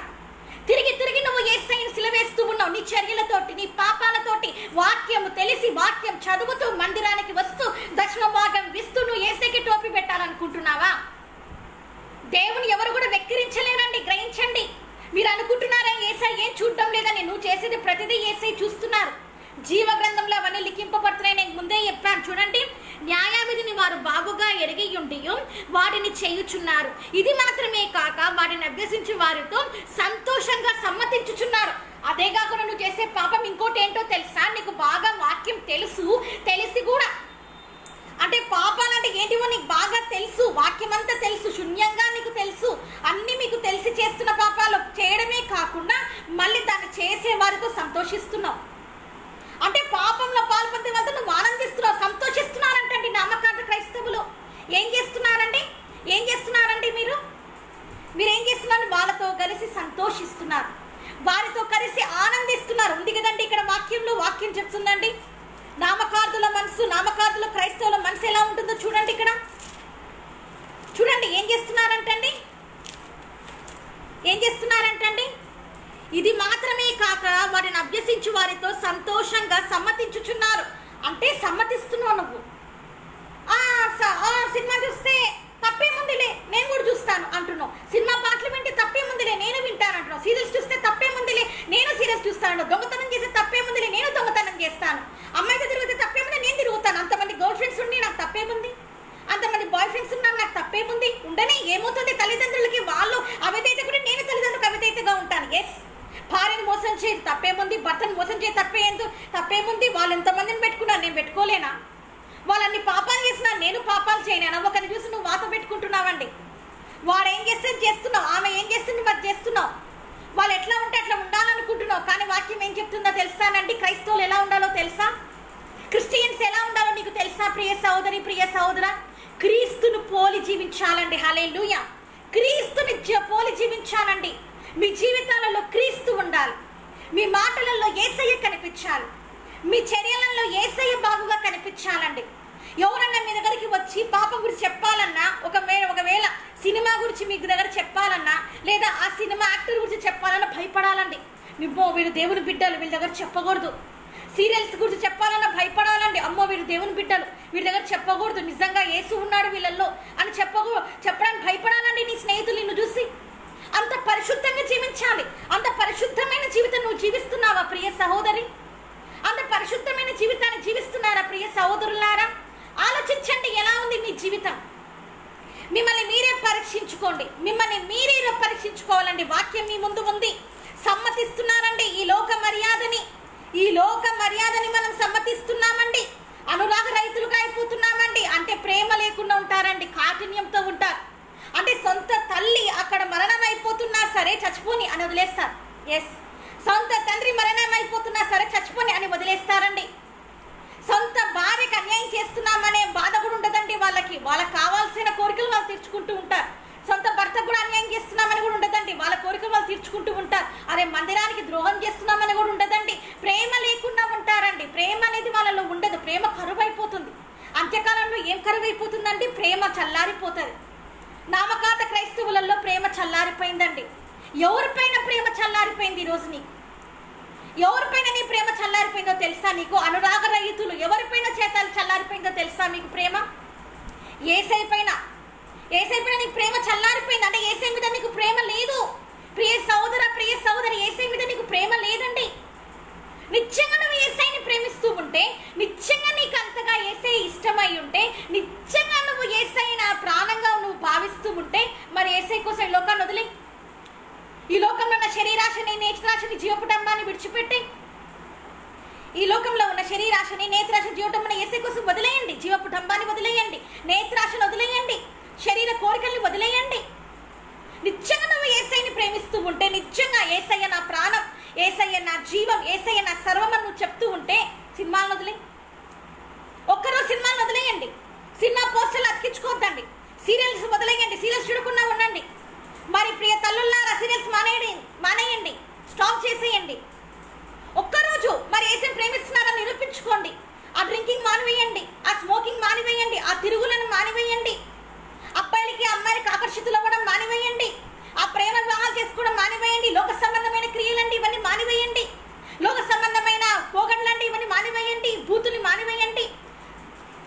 తిరిగి నువ్వు యేసయ్యను సిలవేస్తూ ఉన్నావు. నీ చర్యలతోటి, నీ పాపాలతోటి. వాక్యము తెలిసి, వాక్యం చదువుతూ, మందిరానికి వస్తూ, దశమ భాగం ఇస్తూ నువ్వు యేసయ్యకి టోపీ పెట్టాలనుకుంటున్నావా? దేవుని ఎవరు కూడా వెక్కిరించలేరండి. గ్రహించండి. మీరు అనుకుంటున్నారా యేసయ్య ఏం చూడడం లేదని? నువ్వు చేసేది ప్రతిదీ యేసయ్య చూస్తున్నారు. జీవ గ్రంథంలో అవన్నీ లిఖింపబడుతున్నాయి. నేను ముందే చెప్పాను చూడండి. న్యాయవిధిని వారు బాగుగా ఎరిగి ఉండి వాటిని చేయుచున్నారు. ఇది మాత్రమే కాక వాటిని అభ్యసించి వారితో సంతోషంగా సమ్మతించుచున్నారు. అదే కాకుండా నువ్వు చేసే పాపం ఇంకోటి ఏంటో తెలుసా? నీకు బాగా వాక్యం తెలిసి కూడా, అంటే పాపాలంటే ఏంటివో నీకు బాగా తెలుసు, వాక్యం అంతా తెలుసు, శూన్యంగా నీకు తెలుసు, అన్ని మీకు తెలిసి చేస్తున్న పాపాలు చేయడమే కాకుండా మళ్ళీ దాన్ని చేసే వారితో సంతోషిస్తున్నావు. అంటే పాపంలో పాల్పొందే వాళ్ళతో నువ్వు ఆనందిస్తున్నావు, సంతోషిస్తున్నారంటండి నామకార్థ క్రైస్తవులు. ఏం చేస్తున్నారండి? మీరు ఏం చేస్తున్నారు? వాళ్ళతో కలిసి సంతోషిస్తున్నారు, వారితో కలిసి ఆనందిస్తున్నారు. ఉంది కదండి ఇక్కడ వాక్యంలో. వాక్యం చెప్తుందండి నామకార్థుల మనసు, నామకార్థుల క్రైస్తవుల మనసు ఎలా ఉంటుందో చూడండి. ఇక్కడ చూడండి ఏం చేస్తున్నారంటండి. ఇది మాత్రమే కాక వారిని అభ్యసించు వారితో సంతోషంగా సమ్మతించుచున్నారు. అంటే సమ్మతిస్తున్నావు నువ్వు. సినిమా చూస్తే తప్పేముందిలే, నేను కూడా చూస్తాను అంటున్నావు. సినిమా పాటలు వింటే తప్పేముందిలే, నేను వింటాను అంటున్నావు. సీరియల్స్ చూస్తే తప్పేముందిలే, నేను సీరియల్స్ చూస్తాను. దొంగతనం చేస్తే తప్పేముందిలే, నేను దొంగతనం చేస్తాను. అమ్మాయితో తిరిగితే తప్పేముంది, నేను తిరుగుతాను. అంతమంది గర్ల్ ఫ్రెండ్స్ ఉండి నాకు తప్పేముంది, అంతమంది బాయ్ ఫ్రెండ్స్ ఉన్నారు, నాకు తప్పేముంది? ఉండని. ఏమవుతుంది? తల్లిదండ్రులకి వాళ్ళు అవిధేయత కూడా, నేను తల్లిదండ్రులకు అవిధేయతగా ఉంటాను. ఎస్. భార్యను మోసం చేయి తప్పేముంది, భర్తను మోసం చేయి తప్పేముంది? వాళ్ళు ఎంతమందిని పెట్టుకున్నారు, నేను పెట్టుకోలేనా? వాళ్ళన్ని పాపాలు చేసినా నేను పాపాలు చేయలేనా? ఒకరిని చూసి నువ్వు వాత పెట్టుకుంటున్నావండి. వాడు ఏం చేస్తే చేస్తున్నావు, ఆమె ఏం చేస్తుంది మరి చేస్తున్నావు. వాళ్ళు ఎట్లా ఉంటే అట్లా ఉండాలనుకుంటున్నావు. కానీ వాక్యం ఏం చెప్తుందో తెలుసానండి? క్రైస్తవులు ఎలా ఉండాలో తెలుసా? క్రిస్టియన్స్ ఎలా ఉండాలో నీకు తెలుసా? ప్రియ సహోదరి, ప్రియ సహోదరా, క్రీస్తును పోలి జీవించాలండి. హల్లెలూయా. క్రీస్తుని పోలి జీవించాలండి. మీ జీవితాలలో క్రీస్తు ఉండాలి. మీ మాటలలో యేసయ్య కనిపించాలి. మీ చర్యలలో యేసయ్య బాగుగా కనిపించాలండి. ఎవరన్నా మీ దగ్గరికి వచ్చి పాపం గురించి చెప్పాలన్నా, ఒకవేళ సినిమా గురించి మీకు దగ్గర చెప్పాలన్నా, లేదా ఆ సినిమా యాక్టర్ గురించి చెప్పాలన్నా భయపడాలండి. వీళ్ళు దేవుని బిడ్డలు, వీళ్ళ దగ్గర చెప్పకూడదు. సీరియల్స్ గురించి చెప్పాలన్నా భయపడాలండి. అమ్మో వీళ్ళు దేవుని బిడ్డలు, వీళ్ళ దగ్గర చెప్పకూడదు, నిజంగా యేసు ఉన్నాడు వీళ్ళల్లో అని చెప్పడానికి భయపడాలండి. నీ స్నేహితులు నిన్ను చూసి అంత పరిశుద్ధంగా జీవించాలి. అంత పరిశుద్ధమైన జీవితం నువ్వు జీవిస్తున్నావా ప్రియ సహోదరి? అంత పరిశుద్ధమైన జీవితాన్ని జీవిస్తున్నారా ప్రియ సహోదరులారా? ఆలోచించండి, ఎలా ఉంది మీ జీవితం? మిమ్మల్ని మీరే పరీక్షించుకోండి. మిమ్మల్ని మీరే పరీక్షించుకోవాలండి. వాక్యం మీ ముందు ఉంది. సమ్మతిస్తున్నారండి ఈ లోక మర్యాదని మనం సమ్మతిస్తున్నామండి. అనురాగ రైతులుగా అయిపోతున్నామండి. అంటే ప్రేమ లేకుండా ఉంటారండి, కాఠిన్యంతో ఉంటారు. అంటే సొంత తల్లి అక్కడ మరణం అయిపోతున్నా సరే చచ్చిపోని అని వదిలేస్తారు. ఎస్, సొంత తండ్రి మరణం అయిపోతున్నా సరే చచ్చిపోని అని వదిలేస్తారండి. సొంత భార్యకు అన్యాయం చేస్తున్నామనే బాధ కూడా ఉండదండి వాళ్ళకి. వాళ్ళకి కావాల్సిన కోరికలు వాళ్ళు తీర్చుకుంటూ ఉంటారు. సొంత భర్తకు కూడా అన్యాయం చేస్తున్నామని కూడా ఉండదండి. వాళ్ళ కోరికలు వాళ్ళు తీర్చుకుంటూ ఉంటారు. అదే మందిరానికి ద్రోహం చేస్తున్నామని కూడా ఉండదండి. ప్రేమ లేకుండా ఉంటారండి. ప్రేమ అనేది వాళ్ళలో ఉండదు. ప్రేమ కరువైపోతుంది. అంత్యకాలంలో ఏం కరువైపోతుందండి? ప్రేమ చల్లారిపోతుంది. నామకార్థ క్రైస్తవులలో ప్రేమ చల్లారిపోయిందండి. ఎవరిపైన ప్రేమ చల్లారిపోయింది ఈరోజు నీకు? ఎవరిపైన నీ ప్రేమ చల్లారిపోయిందో తెలుసా నీకు? అనురాగ రహితులు ఎవరిపైన చేతాలు చల్లారిపోయిందో తెలుసా మీకు? ప్రేమ యేసయ్య పైన, యేసయ్య మీద నీకు ప్రేమ చల్లారిపోయింది అంటే యేసయ్య మీద నీకు ప్రేమ లేదు. ప్రియ సోదర, ప్రియ సోదరి, యేసయ్య మీద నీకు ప్రేమ లేదండి. నిత్యంగా నువ్వు యేసయ్యని ప్రేమిస్తూ ఉంటే, నిత్యంగా నీకు అంతగా యేసయ్య ఇష్టమై ఉంటే, నిత్యంగా నువ్వు యేసయ్య నా ప్రాణంగా నువ్వు భావిస్తూ ఉంటే, మరి యేసయ్య కోసం ఈ లోకాన్ని వదిలే. ఈ లోకంలో ఉన్న శరీరాశని, నేత్రాశని, జీవపుటంబాన్ని విడిచిపెట్టి, ఈ లోకంలో ఉన్న శరీరాశని, నేత్రాశ, జీవటంబాన్ని యేసయ్య కోసం వదిలేయండి. జీవపుటంబాన్ని వదిలేయండి, నేత్రాశను వదిలేయండి, శరీర కోరికల్ని వదిలేయండి. నిత్యంగా నువ్వు యేసయ్యని ప్రేమిస్తూ ఉంటే, నిత్యంగా యేసయ్య నా ప్రాణం, యేసయ్య నా జీవం, యేసయ్య నా సర్వం అని నువ్వు చెప్తూ ఉంటే, సినిమాలను వదిలే. ఒక్కరోజు సినిమాలను వదిలేయండి. సినిమా పోస్టర్లు అతికించుకోవద్దండి. సీరియల్స్ వదిలేయండి. సీరియల్స్ చూడకుండా ఉండండి. మరి ప్రియ తల్లుల్లారా, సీరియల్స్ మానేయండి, స్టాప్ చేసేయండి. ఒక్కరోజు మరి యేసయ్యని ప్రేమిస్తున్నారని నిరూపించుకోండి. ఆ డ్రింకింగ్ మానివేయండి, ఆ స్మోకింగ్ మానివేయండి, ఆ తిరుగులను మానివేయండి, అబ్బాయిలకి అమ్మాయిలకి ఆకర్షితులు అవ్వడం మానివేయండి, ఆ ప్రేమ వివాహాలు చేసుకోవడం మానివేయండి, లోక సంబంధమైన క్రియలండి ఇవన్నీ మానివేయండి, లోక సంబంధమైన పోగడ్లండి ఇవన్నీ మానివేయండి, బూతుల్ని మానివేయండి,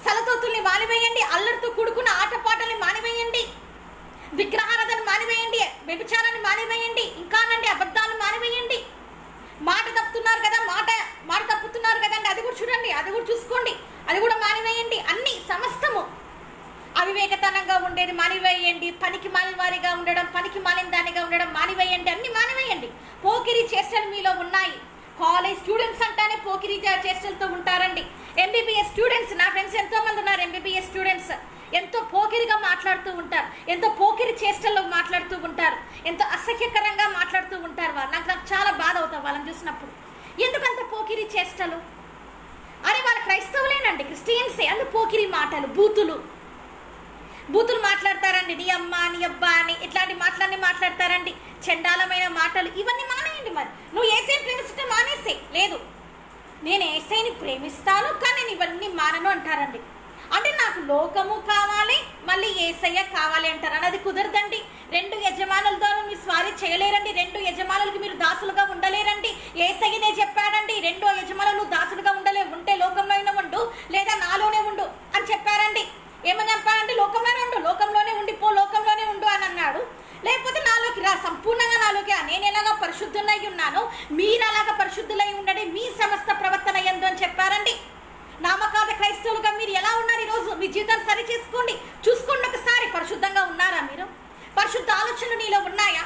సలతోతుల్ని మానివేయండి, అల్లరితో కూడుకున్న ఆటపాటల్ని మానివేయండి, విగ్రహారాధన మానివేయండి, వ్యభిచారాన్ని మానివేయండి, ఇంకానండి అబద్ధాలను మానివేయండి. మాట తప్పుతున్నారు కదా, మాట తప్పుతున్నారు కదండి, అది కూడా చూడండి, అది కూడా చూసుకోండి, అది కూడా మానివేయండి. అన్ని సమస్తము అవివేకతనంగా ఉండేది మానివేయండి. పనికి మాలిన వారిగా ఉండడం, పనికి మాలిన దానిగా ఉండడం మానివేయండి. అన్ని మానివేయండి. పోకిరి చేష్టలు మీలో ఉన్నాయి. కాలేజ్ స్టూడెంట్స్ అంటానే పోకిరి చేష్టలతో ఉంటారండి. ఎంబీబీఎస్ స్టూడెంట్స్, నా ఫ్రెండ్స్ ఎంతో మంది ఉన్నారు. ఎంబీబీఎస్ స్టూడెంట్స్ ఎంతో పోకిరిగా మాట్లాడుతూ ఉంటారు, ఎంతో పోకిరి చేష్టల్లో మాట్లాడుతూ ఉంటారు, ఎంతో అసహ్యకరంగా మాట్లాడుతూ ఉంటారు. నాకు చాలా బాధ అవుతాం వాళ్ళని చూసినప్పుడు. ఎందుకంత పోకిరి చేష్టలు? అరే వాళ్ళ క్రైస్తవులేనండి, క్రిస్టియన్సే. అందుకు పోకిరి మాటలు, బూతులు మాట్లాడతారండి. నీ అమ్మ, నీ అబ్బా అని ఇట్లాంటి మాటలన్నీ మాట్లాడతారండి. చండాలమైన మాటలు ఇవన్నీ మానేయండి. మరి నువ్వు యేసయ్యని ప్రేమిస్తుంటే మానేసే. లేదు, నేను యేసయ్యని ప్రేమిస్తాను కానీ నేను ఇవన్నీ మానను అంటారండి. అంటే నాకు లోకము కావాలి, మళ్ళీ యేసయ్య కావాలి అంటారు. అన్నది కుదరదండి. రెండు యజమానులతో మీరు స్వారీ చేయలేరండి. రెండు యజమానులకి మీరు దాసులుగా ఉండలేరండి. యేసయ్యనే చెప్పాడండి, రెండో యజమానులు దాసులుగా ఉంటే లోకంలో అయినా ఉండు, లేదా నాలోనే ఉండు అని చెప్పారండి. ఏమని చెప్పారంటే లోకంలోనే ఉండిపో, లోకంలోనే ఉండు అని అన్నాడు. లేకపోతే నాలోకి రా, సంపూర్ణంగా నాలోకి. నేను ఎలాగా పరిశుద్ధులై ఉన్నానో మీరు అలాగా పరిశుద్ధులై ఉండండి మీ సమస్త ప్రవర్తన యందు అని చెప్పారండి. నామకార్థ క్రైస్తవులుగా మీరు ఎలా ఉన్నారు ఈరోజు? మీ జీవితాన్ని సరి చేసుకోండి, చూసుకోండి ఒకసారి. పరిశుద్ధంగా ఉన్నారా మీరు? పరిశుద్ధ ఆలోచనలు నీలో ఉన్నాయా?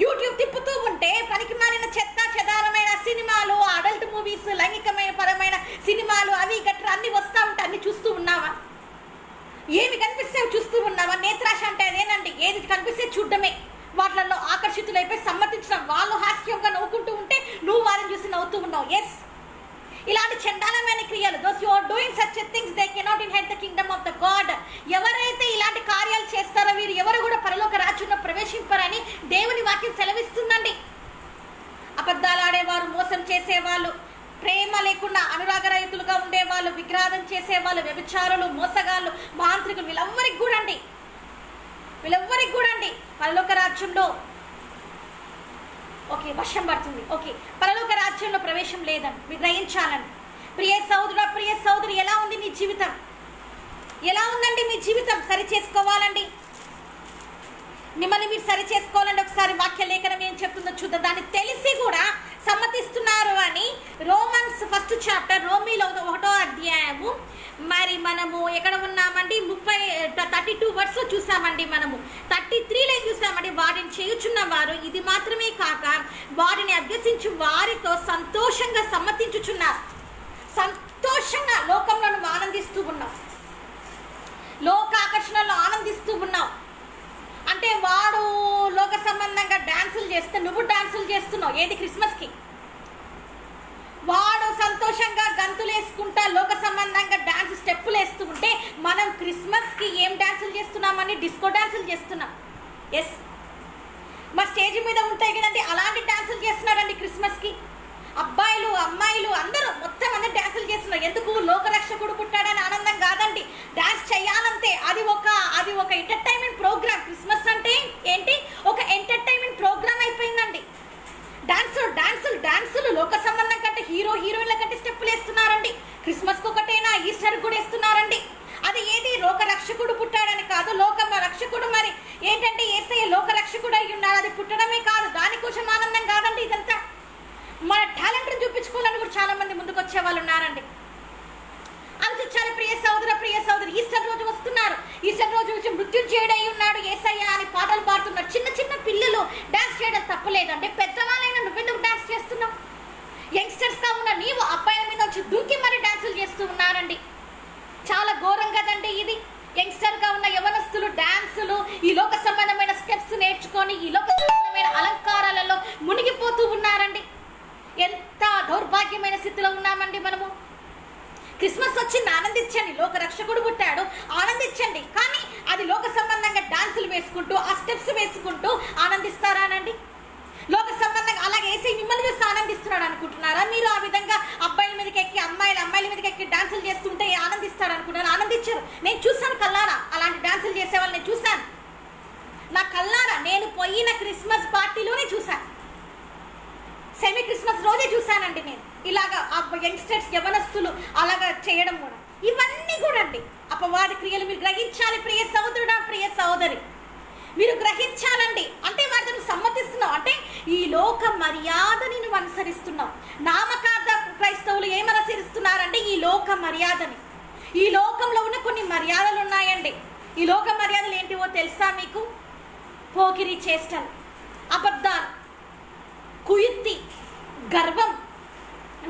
యూట్యూబ్ తిప్పుతూ ఉంటే పనికి మారిన చెత్త చెదారమైన సినిమాలు, అడల్ట్ మూవీస్, లైంగికమైన పరమైన సినిమాలు అవి గట్రా అన్ని వస్తూ ఉంటే అన్ని చూస్తూ ఉన్నావా? ఏమి కనిపిస్తే చూస్తూ ఉన్నావా? నేత్రాశ అంటే అదేనండి, ఏది కనిపిస్తే చూడడమే, వాటిల్లో ఆకర్షితులైపోయి సమ్మతించడం. వాళ్ళు హాస్యంగా నవ్వుకుంటూ ఉంటే నువ్వు వారిని చూసి నవ్వుతూ ఉన్నావు. ఎస్, ఇలాంటి చండాలమైన క్రియలు, those you are doing such things they cannot inherit the kingdom of the God. ఎవరైతే ఇలాంటి కార్యాలు చేస్తారో వీరు ఎవరు కూడా పరలోక రాజ్యంలో ప్రవేశింపరని దేవుని వాక్యం సెలవిస్తుందండి. అబద్ధాలు ఆడేవారు, మోసం చేసేవాళ్ళు, ప్రేమ లేకుండా అనురాగరహితులుగా ఉండేవాళ్ళు, విగ్రహారం చేసేవాళ్ళు, వ్యభిచారులు, మోసగాళ్ళు, మాంత్రికులు, వీళ్ళెవ్వరికి కూడా అండి పరలోక రాజ్యంలో వర్షం పడుతుంది. పరలోక రాజ్యంలో ప్రవేశం లేదండి. మీరు గ్రహించాలండి. ప్రియ సోదరుడా, ప్రియ సోదరి, ఎలా ఉంది నీ జీవితం? ఎలా ఉందండి మీ జీవితం? సరి చేసుకోవాలండి. మిమ్మల్ని మీరు సరి చేసుకోవాలంటే ఒకసారి వాక్య లేఖనం ఏం చెప్తుందో చూద్దాం. దాన్ని తెలిసి కూడా సమ్మతిస్తున్నారు అని రోమన్స్ 1st చాప్టర్, రోమీలో 1వ అధ్యాయము. మరి మనము ఎక్కడ ఉన్నామండి? 32 వర్స్ చూసామండి. మనము 33లో చూసామండి. వాటిని చేయుచున్న వారు ఇది మాత్రమే కాక వారిని అభ్యసించు వారితో సంతోషంగా సమ్మతించుచున్నారు. సంతోషంగా లోకంలో నువ్వు ఆనందిస్తూ ఉన్నావు, లోకాకర్షణలో ఆనందిస్తూ ఉన్నావు. అంటే వాడు లోక సంబంధంగా డాన్సులు చేస్తే నువ్వు డాన్సులు చేస్తున్నావు. ఏది? క్రిస్మస్కి. వాడు సంతోషంగా గంతులు వేసుకుంటా లోక సంబంధంగా డాన్స్ స్టెప్పులు వేస్తూ ఉంటే మనం క్రిస్మస్కి ఏం డాన్సులు చేస్తున్నామని డిస్కో డాన్సులు చేస్తున్నాం. ఎస్, మా స్టేజ్ మీద ఉంటాయి కదండి, అలాంటి డాన్సులు చేస్తున్నారండి క్రిస్మస్కి. అబ్బాయిలు అమ్మాయిలు అందరూ మొత్తం అందరూ డాన్సులు చేస్తున్నారు. ఎందుకు? లోకరక్షకుడు పుట్టాడని ఆనందం కాదండి, డాన్స్ చేయాలంతే. అది ఒక ఎంటర్టైన్మెంట్ ప్రోగ్రామ్. క్రిస్మస్ అంటే ఏంటి? ఒక ఎంటర్టైన్మెంట్ ప్రోగ్రామ్ అయిపోయిందండి. డాన్సులు లోక సంబంధం కంటే హీరోయిన్ల కంటే స్టెప్పులు వేస్తున్నారండి. క్రిస్మస్కి ఒకటేనా, ఈస్టర్ కూడా వేస్తున్నారండి. అది ఏది? లోక రక్షకుడు పుట్టాడని కాదు, లోకంలో రక్షకుడు మంది ముందుకు వచ్చే వాళ్ళు ఉన్నారండి. ఆలోచించాలి ప్రియ సోదరి, ఈస్టర్ రోజు వస్తున్నారు. ఈస్టర్ రోజు వచ్చి మృత్యుంజయుడై ఉన్నాడు యేసయ్య అని పాటలు పాడుతున్నారు. చిన్న చిన్న పిల్లలు డాన్స్ చేయడం తప్పలేదంటే పెద్దవాళ్ళైనా నువ్వెందుకు డాన్స్ చేస్తున్నావు? యంగ్స్టర్స్ గా ఉన్న నీవు అబ్బాయిల మీద వచ్చి దూకి మరి డాన్సులు చేస్తూ ఉన్నారండి. చాలా ఘోరం కదండి ఇది. యంగ్స్టర్ గా ఉన్న యవనస్తులు డాన్సులు, ఈ లోక సంబంధమైన స్టెప్స్ నేర్చుకొని ఈ లోక సంబంధమైన అలంకారాలలో మునిగిపోతూ ఉన్నారండి. ఎంత దౌర్భాగ్యమైన స్థితిలో ఉన్నామండి మనము. క్రిస్మస్ వచ్చింది, ఆనందించండి. లోక రక్షకుడు పుట్టాడు, ఆనందించండి. కానీ అది లోక సంబంధంగా డాన్సులు వేసుకుంటూ ఆ స్టెప్స్ వేసుకుంటూ ఆనందిస్తారానండి? లోక సంబంధంగా అలాగే వేసి మిమ్మల్ని చూసి ఆనందిస్తున్నాడు అనుకుంటున్నారా? మీరు ఆ విధంగా అబ్బాయిల మీదకి ఎక్కి అమ్మాయిల మీదకి ఎక్కి డాన్సులు చేస్తుంటే ఆనందిస్తాడు అనుకుంటున్నారు? ఆనందించారు. నేను చూసాను కల్లారా అలాంటి డాన్సులు చేసే వాళ్ళని నేను చూశాను. నా కల్లారా నేను పోయిన క్రిస్మస్ పార్టీలోనే చూశాను. సెమీ క్రిస్మస్ రోజే చూశానండి నేను ఇలాగా యంగ్స్టర్స్ యవనస్తులు అలాగా చేయడం కూడా. ఇవన్నీ కూడా అండి అపవాది క్రియలు. మీరు గ్రహించాలి ప్రియ సహోదరుడా, ప్రియ సహోదరి, మీరు గ్రహించాలండి. అంటే వాటిని సమ్మతిస్తున్నావు అంటే ఈ లోక మర్యాదని నువ్వు అనుసరిస్తున్నావు. నామకార్థ క్రైస్తవులు ఏమనుసరిస్తున్నారంటే ఈ లోక మర్యాదని. ఈ లోకంలో ఉన్న కొన్ని మర్యాదలు ఉన్నాయండి. ఈ లోక మర్యాదలు ఏంటివో తెలుసా మీకు? పోకిరి చేష్టలు, అబద్ధాలు, కుయుక్తి, గర్వం,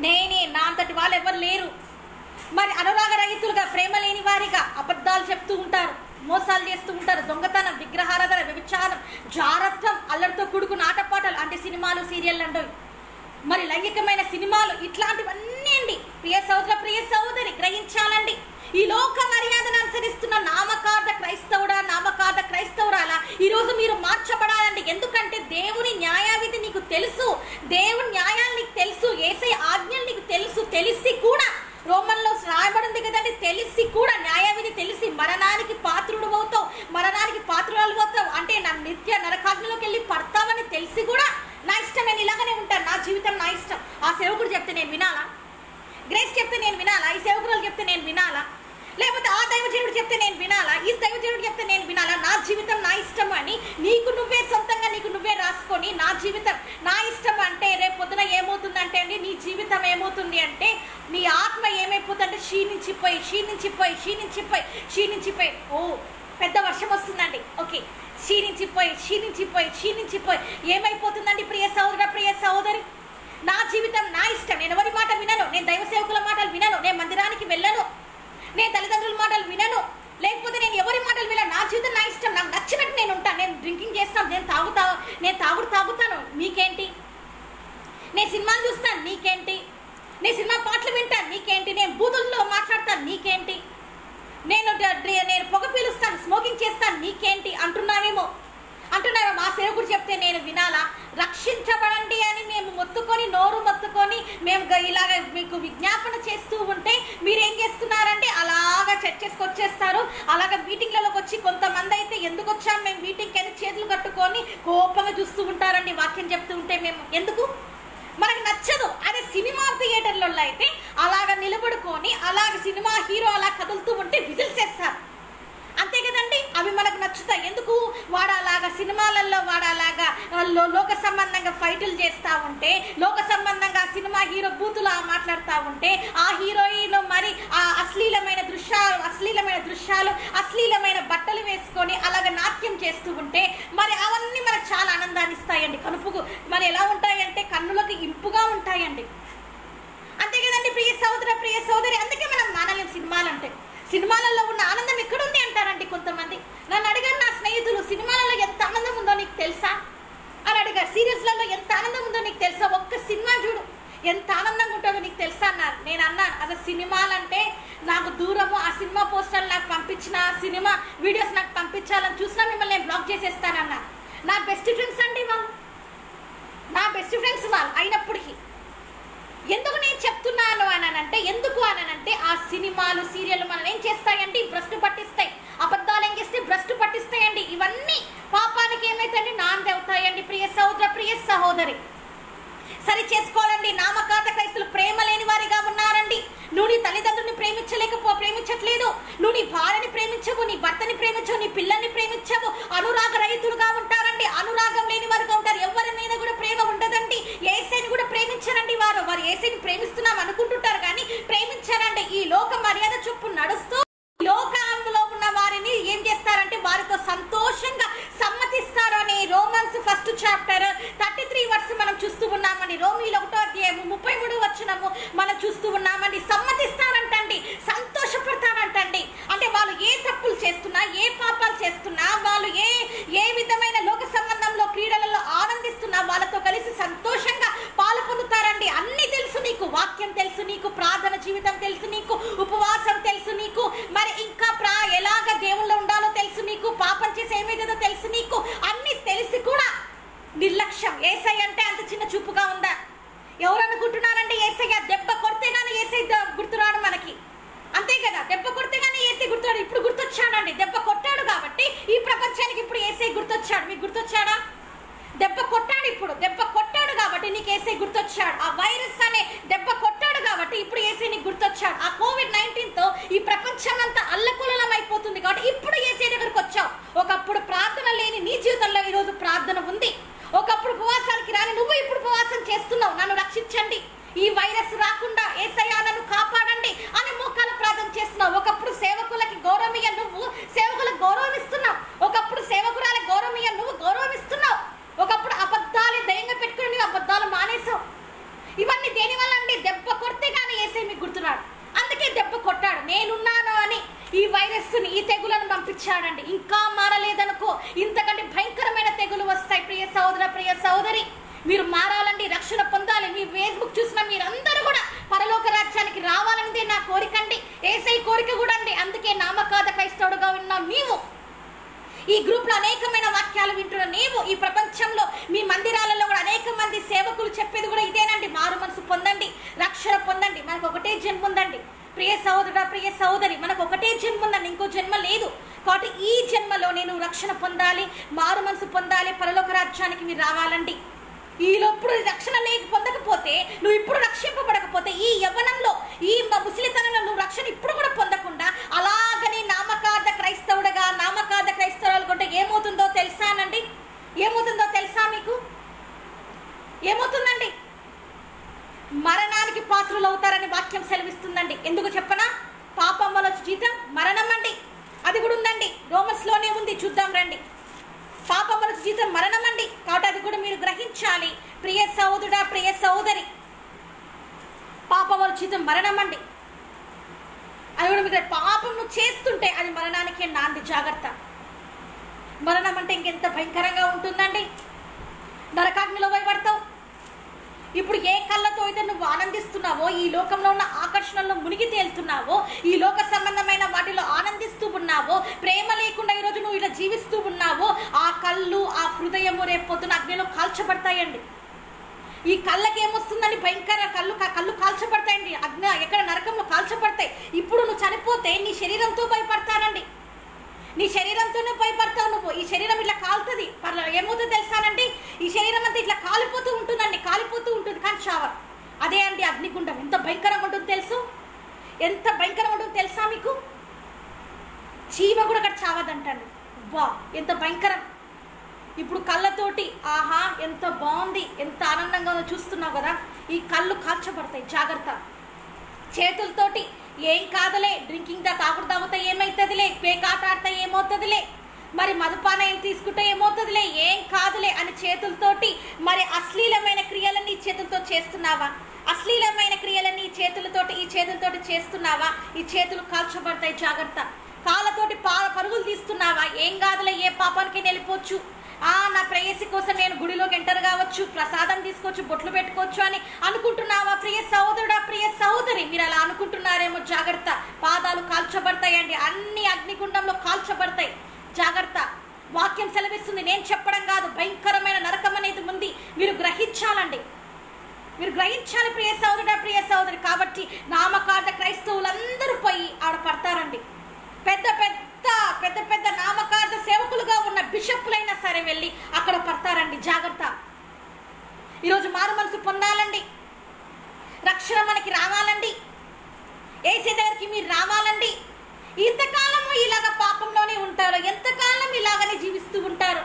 నేనే, నా అంతటి వాళ్ళు ఎవరు లేరు, మరి అనురాగ రహితులుగా, ప్రేమ లేని వారిగా అబద్ధాలు చెప్తూ ఉంటారు, మోసాలు చేస్తూ ఉంటారు, దొంగతనం, విగ్రహారాధన, వ్యభిచారం, జారత్వం, అల్లరితో కూడుకున్న ఆటపాటలు అంటే సినిమాలు, సీరియల్ అంటారు, మరి లైంగికమైన సినిమాలు, ఇట్లాంటివన్నీ అండి. ప్రియ సహోదర, ప్రియ సహోదరి, గ్రహించాలండి. ఈ లోక మర్యాదను అనుసరిస్తున్న నామకార్థ క్రైస్తవుడా, నామకార్థ క్రైస్తవురాలా ఈరోజు మీరు మార్చబడాలండి. ఎందుకంటే దేవుని న్యాయవిధి నీకు తెలుసు, దేవుని న్యాయాలు నీకు తెలుసు, యేసయ్య ఆజ్ఞలు నీకు తెలుసు. తెలిసి కూడా రోమన్లో రాయబడింది కదండి, తెలిసి కూడా న్యాయవిధి తెలిసి మరణానికి పాత్రుడు అవుతావు, మరణానికి పాత్రురాలు అవుతావు అంటే నా నిత్య నరకాగ్నిలోకి వెళ్ళి పడతావని తెలిసి కూడా నా ఇష్టం, నేను ఇలాగనే ఉంటాను, నా జీవితం నా ఇష్టం. ఆ సేవకుడు చెప్తే నేను వినాలా? గ్రేస్ చెప్తే నేను వినాలా? ఈ సేవకురాలు చెప్తే నేను వినాలా? లేకపోతే ఆ దైవజనుడు చెప్తే నేను వినాలా? ఈ దైవజనుడు చెప్తే నేను వినాలా? నా జీవితం నా ఇష్టం అని నీకు నువ్వే సొంతంగా నీకు నువ్వే రాసుకొని నా జీవితం నా ఇష్టం అంటే రేపు పొద్దున ఏమవుతుందంటే అండి, నీ జీవితం ఏమవుతుంది అంటే నీ ఆత్మ ఏమైపోతుందంటే క్షీణించిపోయి ఓ పెద్ద వర్షం వస్తుందండి. ఓకే, క్షీణించిపోయి ఏమైపోతుందండి ప్రియ సహోదర, ప్రియ సహోదరి? నా జీవితం నా ఇష్టం, నేను ఎవరి మాట వినను, నేను దైవ సేవకుల మాటలు వినను, నేను మందిరానికి వెళ్ళను, నేను తల్లిదండ్రుల మాటలు వినను, లేకపోతే నేను ఎవరి మాటలు వినను, నా జీవితం నా ఇష్టం, నాకు నచ్చినట్టు నేను ఉంటాను, నేను డ్రింకింగ్ చేస్తాను, నేను తాగుతాను, నీకేంటి? నేను సినిమాలు చూస్తాను, నీకేంటి? నేను సినిమా పాటలు వింటాను, నీకేంటి? నేను బూతుల్లో మాట్లాడతాను, నీకేంటి? నేను పొగ పీలుస్తాను, స్మోకింగ్ చేస్తాను, నీకేంటి అంటున్నావేమో. మా సేవకుడు చెప్తే నేను వినాలా? రక్షించబడండి అని మేము నోరు మొత్తుకొని మేము ఇలాగ మీకు విజ్ఞాపన చేస్తూ ఉంటే మీరేం చేస్తున్నారంటే అలాగా చర్చస్కి వచ్చేస్తారు. అలాగ మీటింగ్లలోకి వచ్చి కొంతమంది అయితే ఎందుకు వచ్చాము మేము మీటింగ్కి అని చేతులు కట్టుకొని కోపంగా చూస్తూ ఉంటారండి వాక్యం చెప్తూ ఉంటే. మేము ఎందుకు, మనకు నచ్చదు. అదే సినిమా థియేటర్లలో అయితే అలాగ నిలబడుకొని అలాగ సినిమా హీరో అలా కదులుతూ ఉంటే విజిల్స్ వేస్తారు, అంతే కదండి. అవి మనకు నచ్చుతాయి. ఎందుకు? వాడు అలాగా సినిమాలలో వాడు అలాగా లోక సంబంధంగా ఫైటులు చేస్తూ ఉంటే, లోక సంబంధంగా సినిమా హీరో బూతులు మాట్లాడుతూ ఉంటే, ఆ హీరోయిన్ మరి ఆ అశ్లీలమైన దృశ్యాలు అశ్లీలమైన బట్టలు వేసుకొని అలాగ నాట్యం చేస్తూ ఉంటే మరి అవన్నీ మనకు చాలా ఆనందాన్ని ఇస్తాయండి. కనుపుకు మరి ఎలా ఉంటాయంటే కన్నులకు ఇంపుగా ఉంటాయండి, అంతే కదండి ప్రియ సహోదర, ప్రియ సహోదరి. అందుకే మనం మానలేం సినిమాలంటే. సినిమాలలో ఉన్న ఆనందం ఎక్కడుంది అంటారండి కొంతమంది. నన్ను అడిగారు నా స్నేహితులు, సినిమాలలో ఎంత ఆనందం ఉందో నీకు తెలుసా అని అడిగారు. సీరియల్స్లలో ఎంత ఆనందం ఉందో నీకు తెలుసా? ఒక్క సినిమా చూడు ఎంత ఆనందంగా ఉంటుందో నీకు తెలుసా అన్నారు. నేను అన్నాను అసలు సినిమాలంటే నాకు దూరము, ఆ సినిమా పోస్టర్లు నాకు పంపించిన, సినిమా వీడియోస్ నాకు పంపించాలని చూసినా మిమ్మల్ని నేను బ్లాక్ చేసేస్తానన్నా. నా బెస్ట్ ఫ్రెండ్స్ అండి వాళ్ళు, నా బెస్ట్ ఫ్రెండ్స్ వాళ్ళు అయినప్పటికీ ఎందుకు నేను చెప్తున్నాను అనంటే, ఎందుకు అనంటే ఆ సినిమాలు సీరియల్ మనల్ని ఏం చేస్తాయండి? భ్రష్టు పట్టిస్తాయి. అబద్ధాలు ఏం చేస్తే భ్రష్టు పట్టిస్తాయండి. ఇవన్నీ పాపానికి ఏమైతాయండి? నాంది అవుతాయండి. ప్రియ సహోదర, ప్రియ సహోదరి, సరి చేసుకోవాలండి. నామకార్థ క్రైస్తవులు ప్రేమ లేని వారిగా ఉన్నారండి. నువ్వు నీ తల్లిదండ్రుల్ని ప్రేమించట్లేదు, నువ్వు నీ భార్యని ప్రేమించవు, నీ భర్తని ప్రేమించవు, నీ పిల్లల్ని ప్రేమించవు. అనురాగ రహితులుగా ఉంటారండి, అనురాగం లేని వారుగా ఉంటారు. ఎవరి మీద కూడా ప్రేమ ఉండదండి. యేసయ్యని కూడా ప్రేమించరండి. వారు యేసయ్యని ప్రేమిస్తున్నాం అనుకుంటున్నారు యేసయ్య అంటే అంత చిన్న చూపుగా ఉందా? ఎవరు అనుకుంటున్నారంటే యేసయ్య దెబ్బ కొడితే కానీ యేసయ్య గుర్తురాడు మనకి, అంతే కదా? దెబ్బ కొడితే కానీ యేసయ్య గుర్తురాడు. ఇప్పుడు గుర్తొచ్చాడండి, దెబ్బ కొట్టాడు కాబట్టి ఈ ప్రపంచానికి ఇప్పుడు యేసయ్య గుర్తొచ్చాడు. మీకు గుర్తొచ్చాడా? దెబ్బ కొట్టాడు, ఇప్పుడు దెబ్బ కొట్టాడు కాబట్టి నీకు యేసయ్య గుర్తొచ్చాడు. ఆ వైరస్ అనే దెబ్బ కొట్టాడు కాబట్టి ఇప్పుడు యేసయ్య నీకు గుర్తొచ్చాడు. ఆ COVID-19తో ఈ ప్రపంచం అంతా అల్లకల్లోలం అయిపోతుంది కాబట్టి ఇప్పుడు యేసయ్య దగ్గరకు వచ్చావు. ఒకప్పుడు ప్రార్థన లేని నీ జీవితంలో ఈరోజు ప్రార్థన ఉంది. ఒకప్పుడు ఉపవాసానికి రాని నువ్వు ఇప్పుడు ఉపవాసం చేస్తున్నావు. నన్ను రక్షించండి, ఈ వైరస్ రాకుండా యేసయ్య నన్ను కాపాడండి అని మోకాలు ప్రార్థన చేస్తున్నావు. ఒకప్పుడు సేవకులకి గౌరవమియ్య నువ్వు సేవకులకు గౌరవమిస్తున్నావు. ఒకప్పుడు సేవకురాలకు గౌరవమియ్య నువ్వు గౌరవమిస్తున్నావు. ఒకప్పుడు అబద్ధాలు దయంగా పెట్టుకుని నువ్వు అబద్ధాలు మానేసావు. ఇవన్నీ దేనివల్ల అండి? దెబ్బ కొడితే కానీ యేసయ్య మీకు గుర్తురాడు. అందుకే దెబ్బ కొట్టాడు, నేనున్నాను అని ఈ వైరస్ని, ఈ తెగులను పంపించాడండి. ఇంకా మారలేదనుకో ఇంతకంటే భయంకరమైన తెగులు వస్తాయి. ప్రియ సహోదర, ప్రియ సహోదరి, మీరు మారాలండి, రక్షణ పొందాలి. మీ ఫేస్బుక్ చూసిన మీరందరూ కూడా పరలోక రాజ్యానికి రావాలనేదే నా కోరికండి, యేసయ్య కోరిక కూడా అండి. అందుకే నామకార్థ క్రైస్తవుడుగా ఉన్న నీవు, ఈ గ్రూప్లో అనేకమైన వాక్యాలు వింటున్న నీవు, ఈ ప్రపంచంలో మీ మందిరాలలో కూడా అనేక మంది సేవకులు చెప్పేది కూడా ఇదేనండి, మారు మనసు పొందండి, రక్షణ పొందండి. మనకు ఒకటే జన్మ ఉందండి ప్రియ సహోదరుడా, ప్రియ సహోదరి, మనకు ఒకటే జన్మ ఉందండి, ఇంకో జన్మ లేదు. కాబట్టి ఈ జన్మలో నేను రక్షణ పొందాలి, మారు మనసు పొందాలి, పరలోక రాజ్యానికి మీరు రావాలండి. ఈలోప్పుడు రక్షణ పొందకపోతే, నువ్వు ఇప్పుడు రక్షింపబడకపోతే, ఈ యవ్వనంలో, ఈ ముసలితనంలో నువ్వు రక్షణ ఇప్పుడు కూడా పొందకుండా అలాగని నామకార్థ క్రైస్తవుడుగా, నామకార్థ క్రైస్తవులు కొంటే ఏమవుతుందో తెలుసానండి? ఏమవుతుందో తెలుసా మీకు? ఏమవుతుందండి? మరణానికి పాత్రులు అవుతారని వాక్యం సెలవిస్తుందండి. ఎందుకు చెప్పనా? పాపం వల్ల జీతం మరణం అండి. అది కూడా ఉందండి, రోమన్స్లోనే ఉంది, చూద్దాం రండి. పాపం వల్ల జీతం మరణం అండి. కాబట్టి అది కూడా మీరు గ్రహించాలి ప్రియ సహోదరుడా, ప్రియ సహోదరి. పాపం వల్ల జీతం మరణం అండి. అది కూడా మీరు పాపం నువ్వు చేస్తుంటే అది మరణానికే నాంది. జాగ్రత్త. మరణం అంటే ఇంకెంత భయంకరంగా ఉంటుందండి. నరకాగ్నిలో భయపడతావు. ఇప్పుడు ఏ కళ్ళతో అయితే నువ్వు ఆనందిస్తున్నావో, ఈ లోకంలో ఉన్న ఆకర్షణలో మునిగి తేలుతున్నావో, ఈ లోక సంబంధమైన వాటిలో ఆనందిస్తూ ఉన్నావో, ప్రేమ లేకుండా ఈరోజు నువ్వు ఇలా జీవిస్తూ ఉన్నావో, ఆ కళ్ళు, ఆ హృదయము రేపొద్దున అగ్నిలో కాల్చబడతాయండి. ఈ కళ్ళకి ఏమొస్తుందని భయంకర కళ్ళు కాల్చబడతాయండి. అగ్ని ఎక్కడ నరకంలో కాల్చబడతాయి. ఇప్పుడు నువ్వు చనిపోతే నీ శరీరంతో భయపడతానండి, నీ శరీరంతోనే భయపడతావు నువ్వు. ఈ శరీరం ఇట్లా కాలుతుంది, ఏమవుతుందో తెలుసానండి? ఈ శరీరం అంతా ఇట్లా కాలిపోతూ ఉంటుందండి, కాలిపోతూ ఉంటుంది, కానీ చావరు. అదే అండి అగ్నిగుండం. ఎంత భయంకరంగా ఉంటుంది తెలుసు? ఎంత భయంకరంగా ఉంటుంది తెలుసా మీకు? చీమ కూడా అక్కడ చావదంటండి. వా, ఎంత భయంకరం! ఇప్పుడు కళ్ళతోటి ఆహా ఎంత బాగుంది, ఎంత ఆనందంగా ఉందో చూస్తున్నావు కదా, ఈ కళ్ళు కాల్చబడతాయి. జాగ్రత్త. చేతులతోటి ఏం కాదులే, డ్రింకింగ్ తాగితే ఏమవుతుందిలే, పేకాట ఆడితే ఏమవుతుందిలే, మరి మదుపానం తీసుకుంటే ఏమవుతుందిలే, ఏం కాదులే అని చేతులతోటి మరి అశ్లీలమైన క్రియలన్నీ ఈ చేతులతో చేస్తున్నావా? అశ్లీలమైన క్రియలన్నీ ఈ చేతులతోటి చేస్తున్నావా? ఈ చేతులు కాల్చబడతాయి. జాగ్రత్త. కాళ్ళతోటి పరుగులు తీస్తున్నావా? ఏం కాదులే, ఏ పాపానికి వెళ్ళిపోవచ్చు, నా ప్రేయసి కోసం నేను గుడిలోకి ఎంటర్ కావచ్చు, ప్రసాదం తీసుకోవచ్చు, బొట్లు పెట్టుకోవచ్చు అని అనుకుంటున్నావా? ప్రియ సహోదరుడా, ప్రియ సహోదరి, మీరు అలా అనుకుంటున్నారేమో. జాగ్రత్త. పాదాలు కాల్చబడతాయండి, అన్ని అగ్నిగుండంలో కాల్చబడతాయి. జాగ్రత్త. వాక్యం సెలవిస్తుంది, నేను చెప్పడం కాదు. భయంకరమైన నరకం అనేది ఉంది, మీరు గ్రహించాలండి, మీరు గ్రహించాలి ప్రియ సహోదరుడా, ప్రియ సహోదరి. కాబట్టి నామకార్థ క్రైస్తవులందరూ పోయి ఆడ పడతారండి. పెద్ద పెద్ద నామకార్థ సేవకులుగా ఉన్న బిషప్లైనా సరే వెళ్ళి అక్కడ పడతారండి. జాగ్రత్త. ఈరోజు మారు మనసు పొందాలండి, రక్షణ మనకి రావాలండి, యేసయ్య దగ్గరికి మీరు రావాలండి. ఇంతకాలము ఇలాగ పాపంలోనే ఉంటారు, ఎంతకాలం ఇలాగనే జీవిస్తూ ఉంటారు.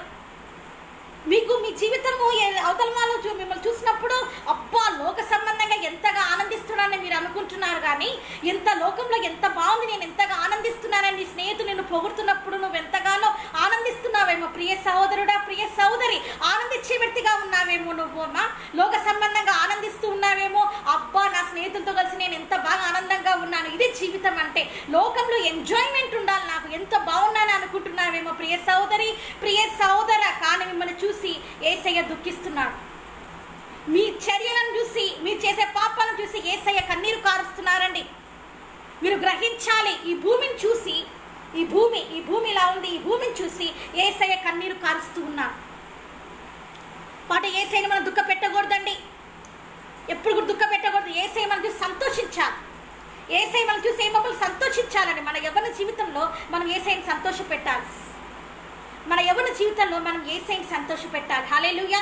మీకు మీ జీవితము అవతల వాళ్ళు మిమ్మల్ని చూసినప్పుడు అబ్బా లోక సంబంధంగా ఎంతగా ఆనందిస్తున్నానని మీరు అనుకుంటున్నారు, కానీ ఎంత లోకంలో ఎంత బాగుంది, నేను ఎంతగా ఆనందిస్తున్నానని నీ స్నేహితులు నిన్ను పొగుడుతున్నప్పుడు నువ్వు ఎంతగానో ఆనందిస్తున్నావేమో. ప్రియ సహోదరుడా, ప్రియ సహోదరి, ఆనందించే వ్యక్తిగా ఉన్నావేమో నువ్వు. అమ్మా లోక సంబంధంగా ఆనందిస్తూ ఉన్నావేమో. అబ్బా నా స్నేహితులతో కలిసి నేను ఎంత బాగా ఆనందంగా ఉన్నాను, ఇది జీవితం అంటే. లోకంలో ఎంజాయ్మెంట్ ఉండాలి, నాకు ఎంత బాగున్నాను అనుకుంటున్నావేమో ప్రియ సహోదరి, ప్రియ సహోదర. కానీ మిమ్మల్ని చూసి యేసయ్య దుఃఖిస్తున్నాడు. మీ చర్యలను చూసి, మీరు చేసే పాపాలను చూసి యేసయ్య కన్నీరు కారుస్తున్నారండి. మీరు గ్రహించాలి. ఈ భూమిని చూసి, ఈ భూమి ఇలా ఉంది, ఈ భూమిని చూసి యేసయ్య కన్నీరు కారుస్తూ ఉన్నారు. పాట యేసయ్యని మనం దుఃఖ పెట్టకూడదండి, ఎప్పుడు కూడా దుఃఖ పెట్టకూడదు. యేసయ్య మనం చూసి సంతోషించాలి, యేసయ్య మనం చూసి మమ్మల్ని సంతోషించాలండి. మన యవ్వన జీవితంలో మనం యేసయ్యని సంతోష పెట్టాలి, మన యవ్వన జీవితంలో మనం యేసయ్యని సంతోష పెట్టాలి. హల్లెలూయా.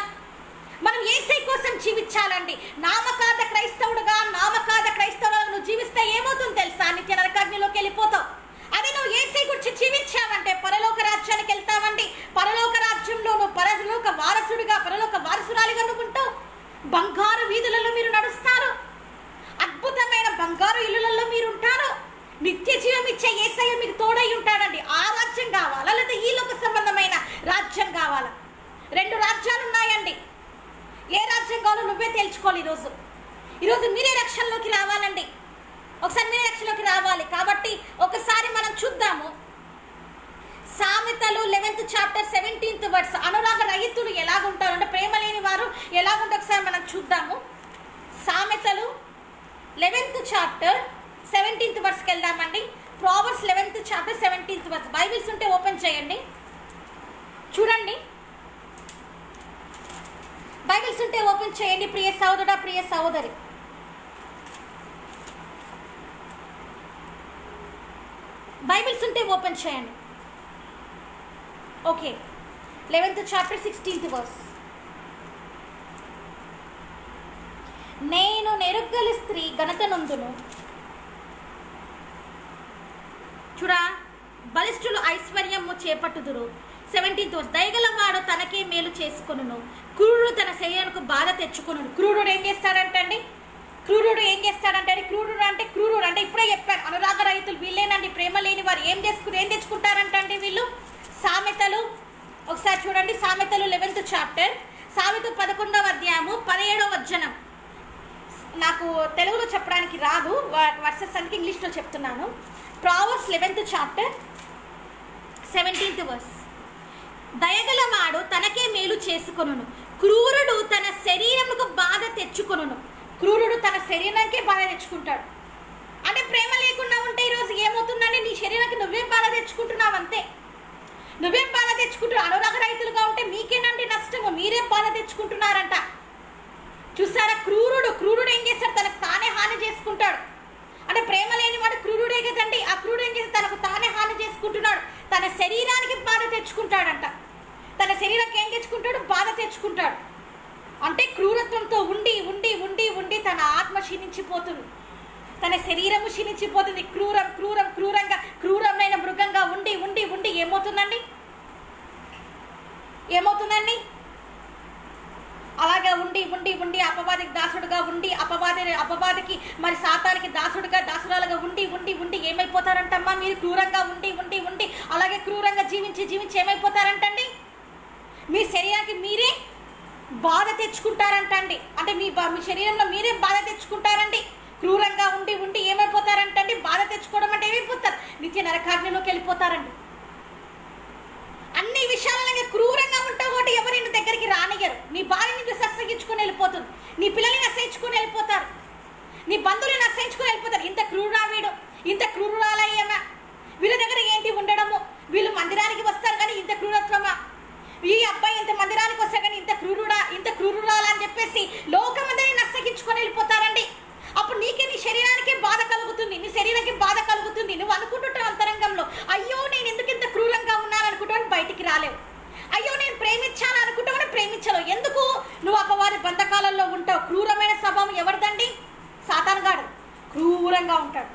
మనం యేసయ్య కోసం జీవించాలండి. నామకార్థ క్రైస్తవుడుగా, నామకార్థ క్రైస్తవులుగా నువ్వు జీవిస్తే ఏమవుతుందో తెలుసా? నిత్య నరకాగ్నిలోకి వెళ్ళిపోతావు. అదే నువ్వు యేసయ్య గురించి జీవించావంటే పరలోక రాజ్యానికి వెళ్తావండి. పరలోక రాజ్యంలో నువ్వు పరలోక వారసుడిగా, పరలోక వారసురాలిగా నువ్వు ఉంటావు. బంగారు వీధులలో మీరు నడుస్తారు, అద్భుతమైన బంగారు ఇల్లులలో మీరు ఉంటారు. నిత్య జీవం ఇచ్చే యేసయ్య మీకు తోడై ఉంటాడండి. ఆ రాజ్యం కావాలా లేదా ఈ లోక సంబంధమైన రాజ్యం కావాలా? రెండు రాజ్యాలు ఉన్నాయండి. ఏ రాజ్యం కావాలో నువ్వే తెలుసుకోవాలి. ఈరోజు మీరే రక్షణలోకి రావాలండి. ఒకసారి మీరే రక్షణలోకి రావాలి. కాబట్టి ఒకసారి మనం చూద్దాము సామెతలు 11th chapter 17th verse. అనురాగ రహితులు ఎలాగుంటారు అంటే ప్రేమ లేని వారు ఎలాగుంటారు ఒకసారి మనం చూద్దాము. సామెతలు 11th chapter 17th verse కి వెళ్దామండి. Proverbs 11th chapter 17th verse. Bibles ఉంటే ఓపెన్ చేయండి, చూడండి. బైబిల్స్ ఉంటే ఓపెన్ చేయండి ప్రియ సహోదరుడా, ప్రియ సహోదరి. బైబిల్స్ ఉంటే ఓపెన్ చేయండి. Okay, 11th chapter 16th verse. నేను నెరుగ్గల స్త్రీ ఘనత నందును, చూడా బలిష్ఠులు ఐశ్వర్యము చేపట్టుదురు. 17th verse. దయగలవాడు తనకే మేలు చేసుకొనును, క్రూరుడు తన శరీరానికి బాధ తెచ్చుకొనును. క్రూరుడు ఏం చేస్తాడంటండి? క్రూరుడు ఏం చేస్తాడంటే క్రూరుడు అంటే ఇప్పుడే చెప్పాను, అనురాగ రహితులు వీళ్ళేనండి. ప్రేమ లేని వారు ఏం తెచ్చుకుంటారంటండి వీళ్ళు? సామెతలు ఒకసారి చూడండి. సామెతలు 11th chapter, సామెతలు 11వ అధ్యాయము 17వ వచనం. నాకు తెలుగులో చెప్పడానికి రాదు, వర్సెస్ అందుకే ఇంగ్లీష్లో చెప్తున్నాను. Proverbs 11th chapter 17th verse. దయగలవాడు తనకే మేలు చేసుకొనును, క్రూరుడు తన శరీరముకు బాధ తెచ్చుకొనును. క్రూరుడు తన శరీరానికే బాధ తెచ్చుకుంటాడు. అంటే ప్రేమ లేకుండా ఉంటే ఈరోజు ఏమవుతుందంటే నీ శరీరానికి నువ్వేం బాధ తెచ్చుకుంటున్నావు, అంతే. నువ్వేం బాధ తెచ్చుకుంటున్నావు? అనురాగ రహితులుగా ఉంటే మీకేనండి నష్టము, మీరేం బాధ తెచ్చుకుంటున్నారంట. చూసారా? క్రూరుడు ఏం చేస్తాడు? తనకు తానే హాని చేసుకుంటాడు. అంటే ప్రేమ లేని వాడు క్రూరుడే కదండి. ఆ క్రూరుడు ఏం చేస్తాడు? తనకు తానే హాని చేసుకుంటున్నాడు. తన శరీరానికి బాధ తెచ్చుకుంటాడంట. తన శరీరానికి ఏం తెచ్చుకుంటాడు? బాధ తెచ్చుకుంటాడు. అంటే క్రూరత్వంతో ఉండి ఉండి ఉండి ఉండి తన ఆత్మ క్షీణించిపోతుంది, తన శరీరము క్షీణించిపోతుంది. క్రూరమైన మృగంగా ఉండి ఉండి ఉండి ఏమవుతుందండి? అలాగే ఉండి ఉండి ఉండి అపవాదికి దాసుడుగా ఉండి అపవాదికి మరి సాతానికి దాసురాలుగా ఉండి ఉండి ఉండి ఏమైపోతారంటమ్మా? మీరు క్రూరంగా ఉండి ఉండి ఉండి అలాగే క్రూరంగా జీవించి ఏమైపోతారంటండి? మీ శరీరానికి మీరే బాధ తెచ్చుకుంటారంటండి. అంటే మీ శరీరంలో మీరే బాధ తెచ్చుకుంటారండి. క్రూరంగా ఉండి ఉండి ఏమైపోతారంటండి? బాధ తెచ్చుకోవడం అంటే ఏమైపోతారు? నిత్య నరకాగ్నిలోకి వెళ్ళిపోతారండి. అన్ని విషయాలలో క్రూరంగా ఉంటావు కాబట్టి ఎవరు నీ దగ్గరికి రానియరు. నీ భార్యని చూసి అసహించుకొని వెళ్ళిపోతుంది, నీ పిల్లల్ని అసహించుకొని వెళ్ళిపోతారు, నీ బంధువులను అసహించుకొని వెళ్ళిపోతారు. ఇంత క్రూరుడా వీడు, ఇంత క్రూరురాలయ్యమా, వీళ్ళ దగ్గర ఏంటి ఉండడము, వీళ్ళు మందిరానికి వస్తారు కానీ ఇంత క్రూరత్వమా, ఈ అబ్బాయి ఇంత మందిరానికి వస్తారు కానీ ఇంత క్రూరురాలా అని చెప్పేసి లోకమందరిని అసహించుకొని వెళ్ళిపోతారండి. అప్పుడు నీకే నీ శరీరానికి బాధ కలుగుతుంది, నీ శరీరానికి బాధ కలుగుతుంది. నువ్వు అనుకుంటుంటావు అంతరంగంలో, అయ్యో నేను ఎందుకు ఇంత క్రూరంగా ఉన్నాను అనుకుంటావు, బయటికి రాలేవు. అయ్యో నేను ప్రేమించాను అనుకుంటావు, ప్రేమించలేవు. ఎందుకు? నువ్వు అపవాది బంధకాలలో ఉంటావు. క్రూరమైన స్వభావం ఎవరిదండి? సాతానుగాడు క్రూరంగా ఉంటాడు.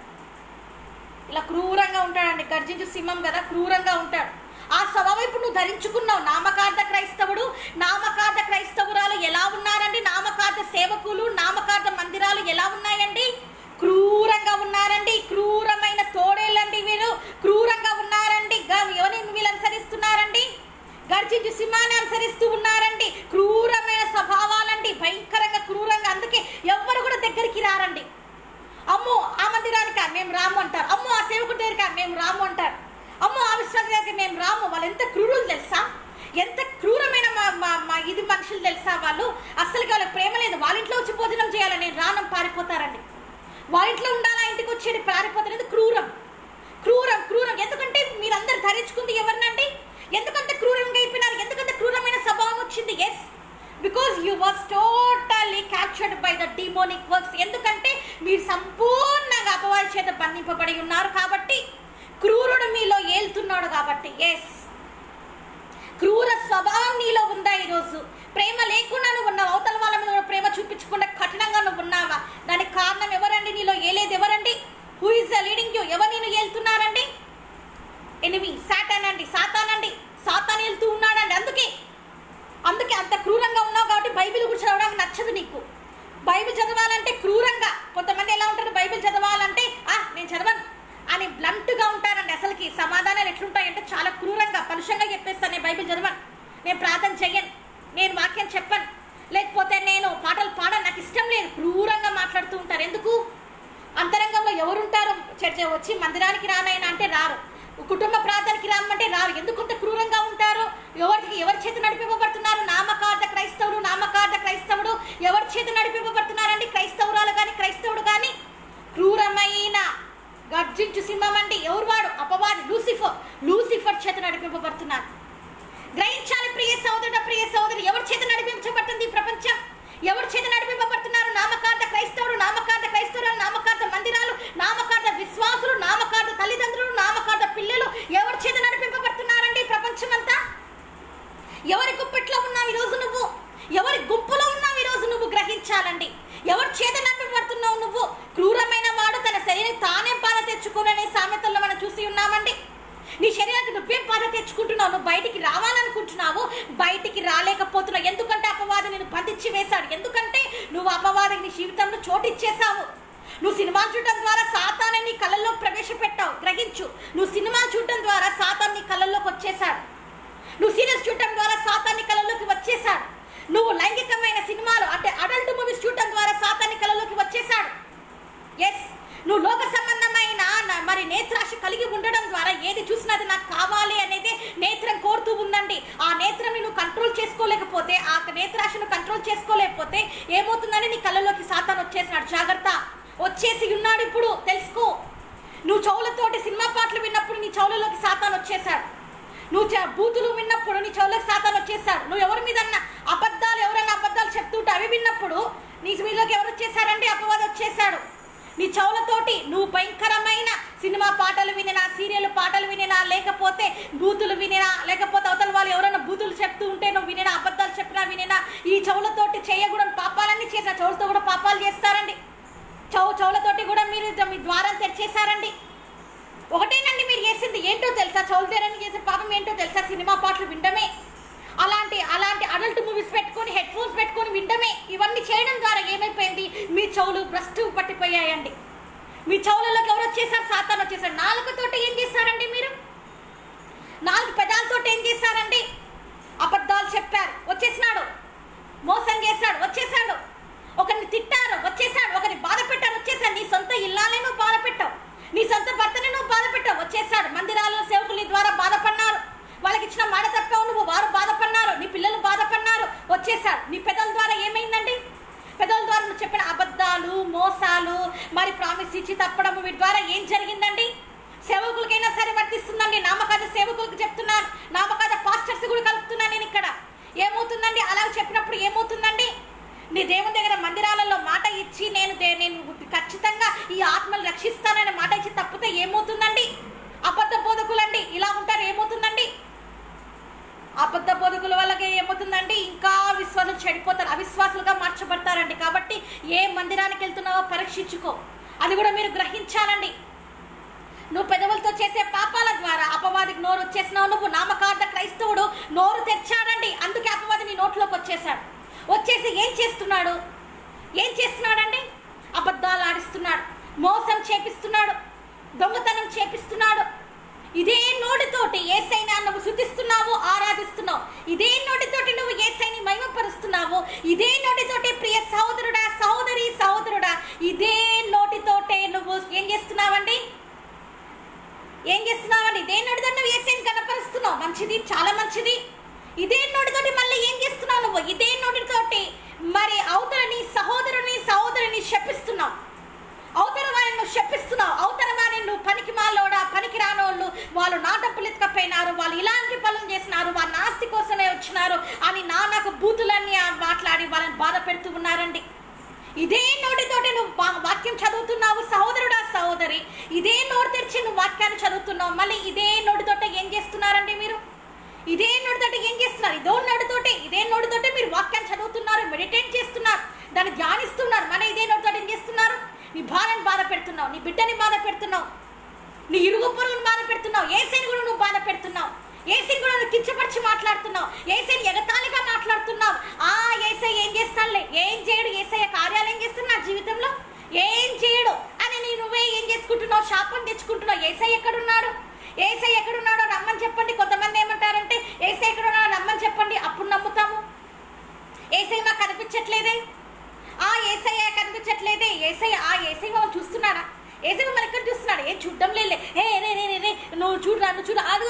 ఇలా క్రూరంగా ఉంటాడండి. గర్జించు సింహం కదా, క్రూరంగా ఉంటాడు. ఆ స్వభావం ఇప్పుడు నువ్వు ధరించుకున్నావు. నామకార్థ క్రైస్తవుడు, నామకార్థ క్రైస్తవురాలు ఎలా ఉన్నారండి? నామకార్థ సేవకులు, నామకార్థ మందిరాలు ఎలా ఉన్నాయండి? క్రూరంగా ఉన్నారండి. క్రూరమైన తోడేళ్ళండి వీళ్ళు, క్రూరంగా ఉన్నారండి. ఎవరిని వీళ్ళు అనుసరిస్తున్నారండి? గర్జించు సింహాన్ని అనుసరిస్తూ ఉన్నారండి. క్రూరమైన స్వభావాలండి, భయంకరంగా క్రూరంగా. అందుకే ఎవ్వరు కూడా దగ్గరికి రారండి. అమ్మో ఆ మందిరానికి మేము రాము అంటారు, అమ్మో ఆ సేవకుడి దగ్గరికి మేము రాము అంటారు, అమ్మో ఆ విశ్వాస దగ్గరికి మేము రాము. వాళ్ళు ఎంత క్రూరులు తెలుసా? ఎంత క్రూరమైన ఇది మనుషులు తెలుసా? వాళ్ళు అస్సలు వాళ్ళకి ప్రేమ లేదు. వాళ్ళ ఇంట్లో వచ్చి భోజనం చేయాలని నేను రానం పారిపోతారండి. వాళ్ళ ఇంట్లో ఉండాలా, ఇంటికి వచ్చేది పారిపోతారు. క్రూరం. ఎందుకంటే మీరందరూ ధరించుకుంది ఎవరినండి? ఎందుకంటే క్రూరంగా అయిపోయినారు, ఎందుకంటే క్రూరమైన స్వభావం వచ్చింది. ఎస్, బికాస్ నడిపింపబడి ఉన్నారు కాబట్టి, క్రూరుడు మీలో ఏలుతున్నాడు కాబట్టి. ఎస్, క్రూర స్వభావం నీలో ఉందా? ఈరోజు ప్రేమ లేకుండా నువ్వు ఉన్నావు, అవతల వాళ్ళ మీద ప్రేమ చూపించకుండా కఠినంగా నువ్వు ఉన్నావా? దానికి కారణం ఎవరండి? నీలో ఏలేది ఎవరండి? Who is leading you? ఎవరు నేను ఏలుతున్నారండి? ఎనిమి సాతాన్ అండి, సాతానండి, సాతాన్ వెళ్తూ ఉన్నాడండి. అందుకే అంత క్రూరంగా ఉన్నావు కాబట్టి బైబిల్ కూడా చదవడానికి నచ్చదు నీకు. బైబిల్ చదవాలంటే క్రూరంగా, కొంతమంది ఎలా ఉంటారు, బైబిల్ చదవాలంటే నేను చదవను అని బ్లంట్గా ఉంటారండి. అసలుకి సమాధానాలు ఎట్లుంటాయంటే చాలా క్రూరంగా, పరుషంగా చెప్పేస్తాను. నేను బైబిల్ చదవను, నేను ప్రార్థన చెయ్యను, నేను వాక్యం చెప్పను, లేకపోతే నేను పాటలు పాడను, నాకు ఇష్టం లేదు, క్రూరంగా మాట్లాడుతూ ఉంటారు. ఎందుకు? అంతరంగంలో ఎవరుంటారు? చర్చ వచ్చి మందిరానికి రానైనా అంటే రారు, కుటుంబ ప్రార్థనకి రామంటే రారు. ఎందుకంత క్రూరంగా ఉంటారు? ఎవరి చేతి నడిపింపబడుతున్నారు? నామకార్థ క్రైస్తవుడు ఎవరి చేతి నడిపింపబడుతున్నారండి? క్రైస్తవురాలు కానీ క్రైస్తవుడు కానీ. క్రూరమైన గర్జించు సింహం అండి. ఎవరు వాడు? అపవాది, లూసిఫర్ చేత నడిపింపబడుతున్నారు. గ్రహించాలి ప్రియ సోదరుడు, ఎవరి చేత నడిపించబడుతుంది ఈ ప్రపంచం? ఎవరి చేత నడిపింపబడుతున్నారు? నామకార్థ క్రైస్తవుడు, నామకార్థ మందిరాలు, నామకార్థ విశ్వాసులు, నామకార్థ తల్లిదండ్రులు, నామకార్థ పిల్లలు ఎవరి చేత నడిపింపబడుతున్నారండి ఈ ప్రపంచం అంతా? ఎవరి గుప్పెట్లో ఉన్నావు ఈరోజు నువ్వు? ఎవరి గుంపులో ఉన్నావు ఈరోజు నువ్వు? గ్రహించాలండి. ఎవరి చేత నడిపింపబడుతున్నావు నువ్వు? క్రూరమైన వాడు తన శరీరం తానే బాధ తెచ్చుకోననే సామెతల్లో మనం చూసి ఉన్నామండి. నీ శరీరానికి నువ్వేం బాధ తెచ్చుకుంటున్నావు? నువ్వు బయటికి రావాలనుకుంటున్నావు, బయటికి రాలేకపోతున్నావు. ఎందుకంటే అపవాది నేను బంధించి వేశాడు. ఎందుకంటే నువ్వు అపవాదికి నీ జీవితంలో చోటు ఇచ్చేసావు. నువ్వు సినిమా చూడటం ద్వారా సాతాను నీ కళ్ళల్లో ప్రవేశపెట్టావు. గ్రహించు, నువ్వు సినిమా చూడటం ద్వారా సాతాను నీ కళ్ళల్లోకి వచ్చేసాడు. నువ్వు సీరియల్స్ చూడటం ద్వారా సాతాను నీ కళ్ళల్లోకి వచ్చేసాడు. నువ్వు లైంగికమైన సినిమాలు అంటే అడల్ట్ మూవీస్ చూడటం ద్వారా సాతాను నీ కళ్ళల్లోకి వచ్చేసాడు. ఎస్, నువ్వు లోక సంబంధమైన మరి నేత్రాశ కలిగి ఉండడం ద్వారా ఏది చూసినా అది నాకు కావాలి అనేది నేత్రం కోరుతూ ఉందండి. ఆ నేత్రంని నువ్వు కంట్రోల్ చేసుకోలేకపోతే, ఆ నేత్రాశను కంట్రోల్ చేసుకోలేకపోతే ఏమవుతుందని నీ కళ్ళలోకి సాతాను వచ్చేసినాడు. జాగ్రత్త, వచ్చేసి ఉన్నాడు. ఇప్పుడు తెలుసుకో. నువ్వు చెవులతోటి సినిమా పాటలు విన్నప్పుడు నీ చెవులలోకి సాతాను వచ్చేసాడు. నువ్వు బూతులు విన్నప్పుడు నీ చెవులకు సాతాను వచ్చేసాడు. నువ్వు ఎవరి మీద ఎవరైనా అబద్ధాలు చెప్తుంటే అవి విన్నప్పుడు నీ మీలోకి ఎవరు వచ్చేసారంటే అపవాది వచ్చేసాడు. నీ చెవులతోటి నువ్వు భయంకరమైన సినిమా పాటలు వినినా, సీరియల్ పాటలు వినినా, లేకపోతే బూతులు వినినా, లేకపోతే అవతల వాళ్ళు ఎవరైనా బూతులు చెప్తూ ఉంటే నువ్వు వినినా, అబద్ధాలు చెప్పినా వినినా, ఈ చెవులతోటి చేయకూడని పాపాలన్నీ చేసిన చెవులతో కూడా పాపాలు చేస్తారండి. చెవులతోటి కూడా మీరు మీ ద్వారం తెరిచేశారండి. ఒకటేనండి మీరు చేసింది ఏంటో తెలుసా? చెవులు తెరని చేసే పాపం ఏంటో తెలుసా? సినిమా పాటలు వినడమే. అలాంటి అడల్ట్ మూవీస్ పెట్టుకొని, హెడ్ ఫోన్స్ పెట్టుకొని వినడమే. ఇవన్నీ చేయడం ద్వారా ఏమైపోయింది? మీ చెవులు భ్రష్టు పట్టిపోయాయండి. మీ చెవులలోకి ఎవరు వచ్చేసారు? సాతాను వచ్చేసారు. నాలుగుతోటి ఏం చేశారండి మీరు? 4 పెదాలతో ఏం చేశారండి? అబద్ధాలు చెప్పారు, వచ్చేసినాడు. మోసం చేశాడు, వచ్చేసాడు. ఒకరిని తిట్టారు, వచ్చేసాడు. ఒకరిని బాధ పెట్టారు, వచ్చేసాడు. నీ సొంత ఇల్లాలే నువ్వు బాధ పెట్టావు, నీ సొంత భర్తని నువ్వు బాధ పెట్టావు, వచ్చేసాడు. మందిరాల్లో సేవకులు నీ ద్వారా బాధపడినారు, వాళ్ళకి ఇచ్చిన మాట తప్పావు నువ్వు, వారు బాధపడినారు, నీ పిల్లలు బాధపడినారు, వచ్చేసాడు. నీ పెదల ద్వారా ఏమైందండి? పెదల ద్వారా నువ్వు చెప్పిన అబద్ధాలు, మోసాలు, మరి ప్రామిస్ ఇచ్చి తప్పడము, వీటి ద్వారా ఏం జరిగిందండి? సేవకులకైనా సరే వర్తిస్తుందండి. నామకాద సేవకులకు చెప్తున్నాను, నామకాద పాస్టర్స్ కూడా కలుపుతున్నాను నేను ఇక్కడ. ఏమవుతుందండి అలా చెప్పినప్పుడు? ఏమవుతుందండి? నీ దేవుని దగ్గర మందిరాలలో మాట ఇచ్చి నేను ఖచ్చితంగా ఈ ఆత్మలు రక్షిస్తానని మాట ఇచ్చి తప్పితే ఏమవుతుందండి? అబద్ధ బోధకులండి ఇలా ఉంటారు. ఏమవుతుందండి? అబద్ధ బోధకుల వల్లకి ఏమవుతుందండి? ఇంకా విశ్వాసులు చెడిపోతారు, అవిశ్వాసులుగా మార్చబడతారండి. కాబట్టి ఏ మందిరానికి వెళ్తున్నావో పరీక్షించుకో. అది కూడా మీరు గ్రహించాలండి. నువ్వు పెదవులతో చేసే పాపాల ద్వారా అపవాదికి నోరు వచ్చేసినావు. నువ్వు నామకార్థ క్రైస్తవుడు నోరు తెచ్చాడండి, అందుకే అపవాది నీ నోట్లోకి వచ్చేసాడు. వచ్చేసి ఏం చేస్తున్నాడండి? అబద్ధాలు ఆడిస్తున్నాడు, మోసం చేపిస్తున్నాడు, దొంగతనం చేపిస్తున్నాడు. ఇదే నోటితోటి యేసయ్యని నువ్వు స్తుతిస్తున్నావు, ఆరాధిస్తున్నావు. ఇదే నోటితోటి నువ్వు యేసయ్యని మహిమపరుస్తున్నావు. ఇదే నోటితోటి ప్రియ సహోదరుడా, సహోదరుడా, ఇదే నోటితోటే నువ్వు ఏం చేస్తున్నావండి? ఇదే నోటితో నువ్వు యేసయ్యని కనపరుస్తున్నావు. మంచిది, చాలా మంచిది. ఇదే నోటితోటి మళ్ళీ ఏం చేస్తున్నావు నువ్వు? ఇదే నోటితోటి మరి అవతల నీ సహోదరుని శపిస్తున్నావు, అవతల వారిని నువ్వు శపిస్తున్నావు, అవతల వారిని నువ్వు పనికి మాలోడా, పనికి రానోళ్ళు, వాళ్ళు నా డబ్బులు ఎత్తుకపోయినారు, వాళ్ళు ఇలాంటి పనులు చేసినారు, వాళ్ళ ఆస్తి కోసమే వచ్చినారు అని నాకు బూతులన్నీ మాట్లాడి వాళ్ళని బాధ పెడుతూ ఉన్నారండి. ఇదే నోటితోటి నువ్వు వాక్యం చదువుతున్నావు సహోదరుడా సహోదరి, ఇదే నోటి తెరిచి నువ్వు వాక్యాన్ని చదువుతున్నావు, మళ్ళీ ఇదే నోటితోటి ఏం చేస్తున్నారండి మీరు? ఇదే నోటితోటి ఏం చేస్తున్నారు? ఇదే నోటితోటి మీరు వాక్యాన్ని చదువుతున్నారు, మెడిటేట్ చేస్తున్నారు, దాన్ని ధ్యానిస్తున్నారు, మళ్ళీ ఇదే నోటితోటి ఏం చేస్తున్నారు? నీ భార్యని బాధ పెడుతున్నావు, నీ బిడ్డని బాధ పెడుతున్నావు, నీ ఇరుగు పొరుగుని బాధ పెడుతున్నావు, యేసయ్యని కూడా నువ్వు బాధ పెడుతున్నావు, యేసయ్యని కూడా నువ్వు కించపరిచి మాట్లాడుతున్నావు, యేసయ్యని ఎగతాళిగా మాట్లాడుతున్నావు. యేసయ్య ఏం చేస్తాడులే, ఏం చేయడు, యేసయ్య కార్యాలు ఏం చేస్తున్నా నా జీవితంలో ఏం చేయడు అని నువ్వే ఏం చేసుకుంటున్నావు? శాపం తెచ్చుకుంటున్నావు. యేసయ్య ఎక్కడున్నాడు? యేసయ్య ఎక్కడున్నాడో రమ్మని చెప్పండి. కొంతమంది ఏమంటారంటే యేసయ్య ఎక్కడున్నాడో రమ్మని చెప్పండి, అప్పుడు నమ్ముతాము. యేసయ్య మాకు కనిపించట్లేదే, యేసయ్య కనిపించట్లేదే, యేసయ్య వాళ్ళు చూస్తున్నాడా? యేసయ్య మన ఎక్కడ చూస్తున్నాడు? ఏం చూడడం లేలే, రే నువ్వు చూడరా, నువ్వు చూడు, అది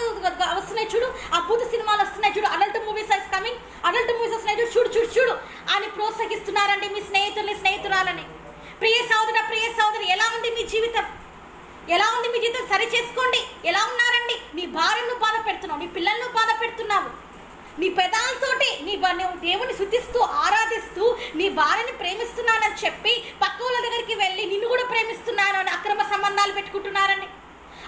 వస్తున్నాయి చూడు, అద్భుత సినిమాలు వస్తున్నాయి చూడు, adult movies are coming, adult movies వస్తున్నాయి చూడు చూడు చూడు అని ప్రోత్సహిస్తున్నారండి మీ స్నేహితురాలని. ప్రియ సహోదరి, ఎలా ఉంది మీ జీవితం? ఎలా ఉంది మీ జీవితం? సరి చేసుకోండి. ఎలా ఉన్నారండి? నీ భార్యను బాధ పెడుతున్నావు, నీ పిల్లలను బాధ పెడుతున్నావు, నీ పెదాలతోటి దేవుని శుద్ధిస్తూ ఆరాధిస్తూ నీ భార్యని ప్రేమిస్తున్నానని చెప్పి పక్క వాళ్ళ దగ్గరికి వెళ్ళి నిన్ను కూడా ప్రేమిస్తున్నాను అని అక్రమ సంబంధాలు పెట్టుకుంటున్నారండి.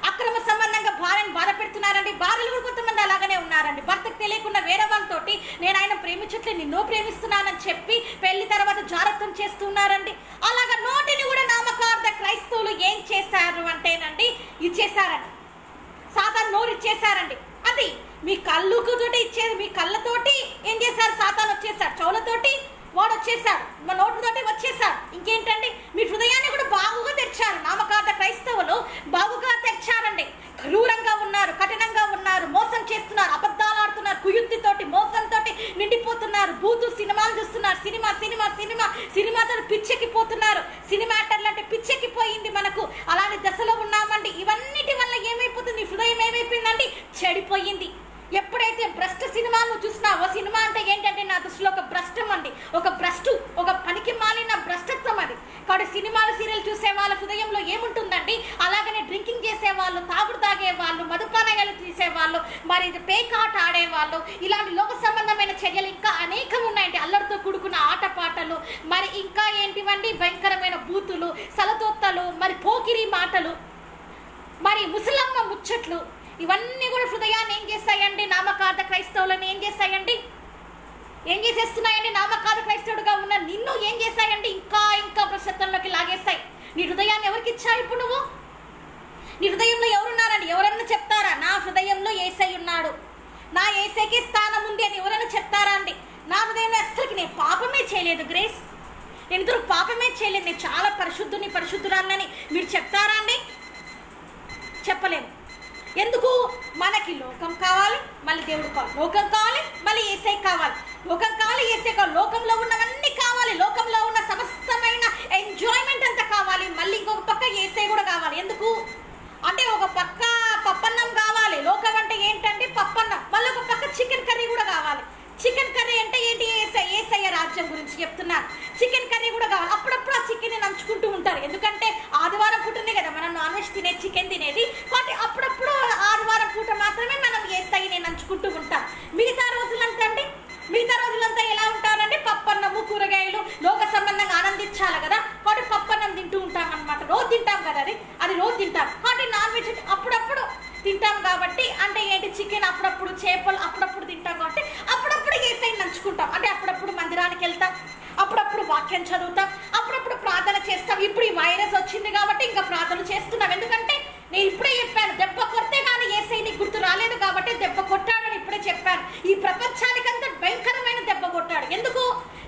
అక్రమ సంబంధంగా భార్యను బాధ పెడుతున్నారండి. భార్యలు కూడా కొంతమంది అలాగనే ఉన్నారండి. భర్తకు తెలియకుండా వేరే వాళ్ళతోటి నేను ఆయన ప్రేమించట్లేదు, నిన్నో ప్రేమిస్తున్నానని చెప్పి పెళ్లి తర్వాత జాగ్రత్తం చేస్తున్నారండి. అలాగా నోటిని కూడా నామకార్థ క్రైస్తవులు ఏం చేశారు అంటేనండి ఇచ్చేసారండి. సాతాను నోరు ఇచ్చేసారండి. అది మీ కళ్ళుతోటి ఇచ్చేది, మీ కళ్ళతోటి ఏం చేశారు? సాతాను వచ్చేసాడు, చెవులతోటి వాడు వచ్చేసాడు, మా నోటితోటి వచ్చేసాడు. ఇంకేంటండి? మీ హృదయాన్ని కూడా బాగుగా తెరిచారు. నామకార్థ క్రైస్తవులు బాగుగా తెరిచారండి. క్రూరంగా ఉన్నారు, కఠినంగా ఉన్నారు, మోసం చేస్తున్నారు, అబద్ధాలు ఆడుతున్నారు, కుయుక్తితోటి మోసంతో నిండిపోతున్నారు, బూతు సినిమాలు చూస్తున్నారు, సినిమాతో పిచ్చెక్కిపోతున్నారు. సినిమా యాక్టర్లు అంటే పిచ్చెక్కిపోయింది మనకు. అలాంటి దశలో ఉన్నామండి. ఇవన్నిటి వల్ల ఏమైపోతుంది? హృదయం ఏమైపోయిందండి? చెడిపోయింది. ఎప్పుడైతే భ్రష్ట సినిమాలు చూసినావో, సినిమా అంటే ఏంటంటే నా దృష్టిలో ఒక భ్రష్టం అండి, ఒక పనికి మాలిన భ్రష్టత్వం అది. కాబట్టి సినిమాలు సీరియల్ చూసే వాళ్ళ హృదయంలో ఏముంటుందండి? అలాగనే డ్రింకింగ్ చేసేవాళ్ళు, తాగుడు తాగేవాళ్ళు, మదుపానయాలు తీసేవాళ్ళు, మరి పేకాట ఆడేవాళ్ళు, ఇలాంటి లోక సంబంధమైన చర్యలు ఇంకా అనేకం ఉన్నాయండి. అల్లరితో కూడుకున్న ఆటపాటలు, మరి ఇంకా ఏంటివండి? భయంకరమైన బూతులు, సలతోత్తలు, మరి పోకిరి మాటలు, మరి ముసలమ్మ ముచ్చట్లు, ఇవన్నీ కూడా హృదయాన్ని ఏం చేస్తాయండి? నామకార్థ క్రైస్తవులను ఏం చేస్తాయండి? ఏం చేసేస్తున్నాయండి? నామకార్థ క్రైస్తవుడుగా ఉన్న నిన్ను ఏం చేస్తాయండి? ఇంకా భ్రష్టత్వంలోకి లాగేస్తాయి. నీ హృదయాన్ని ఎవరికి ఇచ్చావు ఇప్పుడు నువ్వు? నీ హృదయంలో ఎవరున్నారండి? ఎవరన్నా చెప్తారా నా హృదయంలో యేసయ్య ఉన్నాడు, నా యేసయ్యకి స్థానం ఉంది అని ఎవరైనా చెప్తారా అండి? నా హృదయంలో అసలుకి నేను పాపమే చేయలేదు గ్రేస్, నేను ఇద్దరు పాపమే చేయలేదు, నేను చాలా పరిశుద్ధురాలని మీరు చెప్తారా అండి? చెప్పలేము. ఎందుకు? మనకి లోకం కావాలి, మళ్ళీ దేవుడు కావాలి, లోకం కావాలి, మళ్ళీ యేసయ్య కావాలి, లోకం కావాలి, యేసయ్య కావాలి, లోకంలో ఉన్నవన్నీ కావాలి, లోకంలో ఉన్న సమస్తమైన ఎంజాయ్మెంట్ అంతా కావాలి, మళ్ళీ ఇంకొక పక్క యేసయ్య కూడా కావాలి. ఎందుకు అంటే ఒక పక్క పప్పన్నం కావాలి, లోకం అంటే ఏంటంటే పప్పన్నం, మళ్ళీ ఒక పక్క చికెన్ కర్రీ కూడా కావాలి. చికెన్ కర్రీ అంటే ఏంటి? యేసయ్య రాజ్యం గురించి చెప్తున్నారు. చికెన్ కర్రీ కూడా కావాలి. అప్పుడప్పుడు ఆ చికెన్ నంచుకుంటూ ఉంటారు, ఎందుకంటే ఆదివారం పూటనే కదా మనం నాన్ వెజ్ తినేది, చికెన్ తినేది. కాబట్టి అప్పుడప్పుడు ఆదివారం పూట మాత్రమే మనం యేసయ్యని నంచుకుంటూ ఉంటాం. మిగతా రోజులంతా అండి, మిగతా రోజులంతా ఎలా ఉంటారంటే పప్పన్నము, కూరగాయలు, లోక సంబంధంగా ఆనందించాలి కదా, కాబట్టి పప్పన్నం తింటూ ఉంటాం అనమాట. రోజు తింటాం కదా, అది రోజు తింటాం. కాబట్టి నాన్ వెజ్ అప్పుడప్పుడు తింటాం కాబట్టి, అంటే ఏంటి? చికెన్ అప్పుడప్పుడు, చేపలు అప్పుడప్పుడు తింటాం కాబట్టి అప్పుడప్పుడు యేసయ్యని నంచుకుంటాం. అంటే అప్పుడప్పుడు మందిరానికి వెళ్తాం, అప్పుడప్పుడు వాక్యం చదువుతాం, అప్పుడప్పుడు ప్రార్థన చేస్తాం. ఇప్పుడు ఈ వైరస్ వచ్చింది కాబట్టి ఇంకా ప్రార్థన చేస్తున్నాం. ఎందుకంటే నేను ఇప్పుడే చెప్పాను, దెబ్బ కొడితే కానీ యేసయ్య నీకు గుర్తు రాలేదు కాబట్టి దెబ్బ కొట్టాడని ఇప్పుడే చెప్పాను. ఈ ప్రపంచానికంతా భయంకరమైన దెబ్బ కొట్టాడు. ఎందుకు?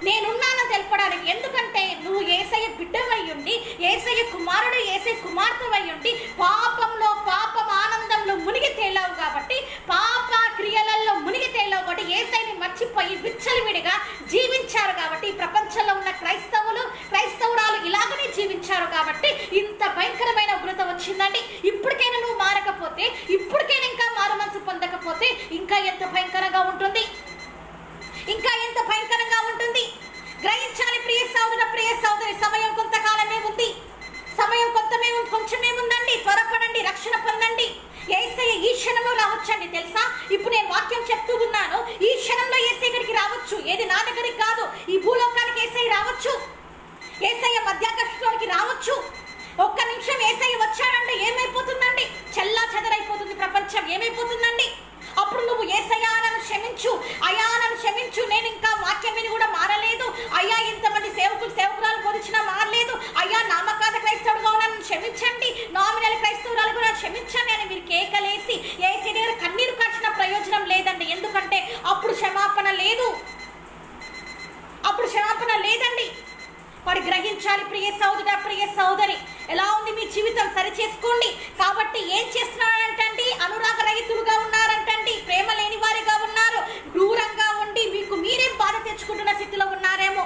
నేనున్నానని తెలపడానికి. ఎందుకంటే నువ్వు యేసయ్య బిడ్డవై ఉండి, యేసయ్య కుమారుడు, యేసయ్య కుమార్తెవై ఉండి పాపం ఆనందంలో మునిగి తేలావు కాబట్టి, పాప క్రియలలో మునిగి తేలావు కాబట్టి, యేసయ్యని మర్చిపోయి విచ్చలవిడిగా జీవించారు కాబట్టి, ఈ ప్రపంచంలో ఉన్న క్రైస్తవురాలు ఇలాగనే జీవించారు కాబట్టి ఇంత భయంకరమైన ఉగ్రత వచ్చిందండి. ఇప్పటికైనా నువ్వు మారకపోతే, ఇప్పటికైనా ఇంకా మారు మనసు పొందకపోతే ఇంకా ఎంత భయంకరంగా ఉంటుంది, ఇంకా ఎంత భయంకరంగా ఉంటుంది. గ్రహించాలి ప్రియ సహోదరి, సమయం కొంతకాలమే ఉంది, సమయం కొంచెమే ఉందండి. త్వరపడండి, రక్షణ పొందండి. యేసయ్య ఈ క్షణంలో రావచ్చండి. తెలుసా, ఇప్పుడు నేను వాక్యం చెప్తూ ఉన్నాను, ఈ క్షణంలో యేసయ్య దగ్గరికి రావచ్చు. ఏది నా దగ్గరికి కాదు, ఈ భూలోకానికి యేసయ్య రావచ్చు. యేసయ్య యేసయ్య మధ్యాకాశంలోకి రావచ్చు. ఒక్క నిమిషం యేసయ్య వచ్చాడంటే ఏమైపోతుందండి? చెల్లా చెదరైపోతుంది ప్రపంచం. ఏమైపోతుందండి? అప్పుడు నువ్వు యేసయ్యా నన్ను క్షమించు, అయ్యా నన్ను క్షమించు, నేను ఇంకా వాక్యం విని కూడా మారలేదు, అయ్యా ఇంతమంది సేవకురాలు బోధించినా మారలేదు, అయ్యా నామకార్థ క్రైస్తవుడుగా నన్ను క్షమించండి, నామినల్ క్రైస్తవురాలు కూడా క్షమించండి అని మీరు కేకలేసి యేసయ్య దగ్గర కన్నీరు కార్చిన ప్రయోజనం లేదండి. ఎందుకంటే అప్పుడు క్షమాపణ లేదు, అప్పుడు క్షమాపణ లేదండి. వాడు గ్రహించాలి. ప్రియ సోదరుడా, ప్రియ సోదరి, ఎలా ఉంది మీ జీవితం? సరి చేసుకోండి. కాబట్టి ఏం చేస్తున్నారంటండి? అనురాగ రహితులుగా ఉన్నారంటండి, ప్రేమ లేని వారిగా ఉన్నారు, దూరంగా ఉండి మీకు మీరే బాధ తెచ్చుకుంటున్న స్థితిలో ఉన్నారేమో.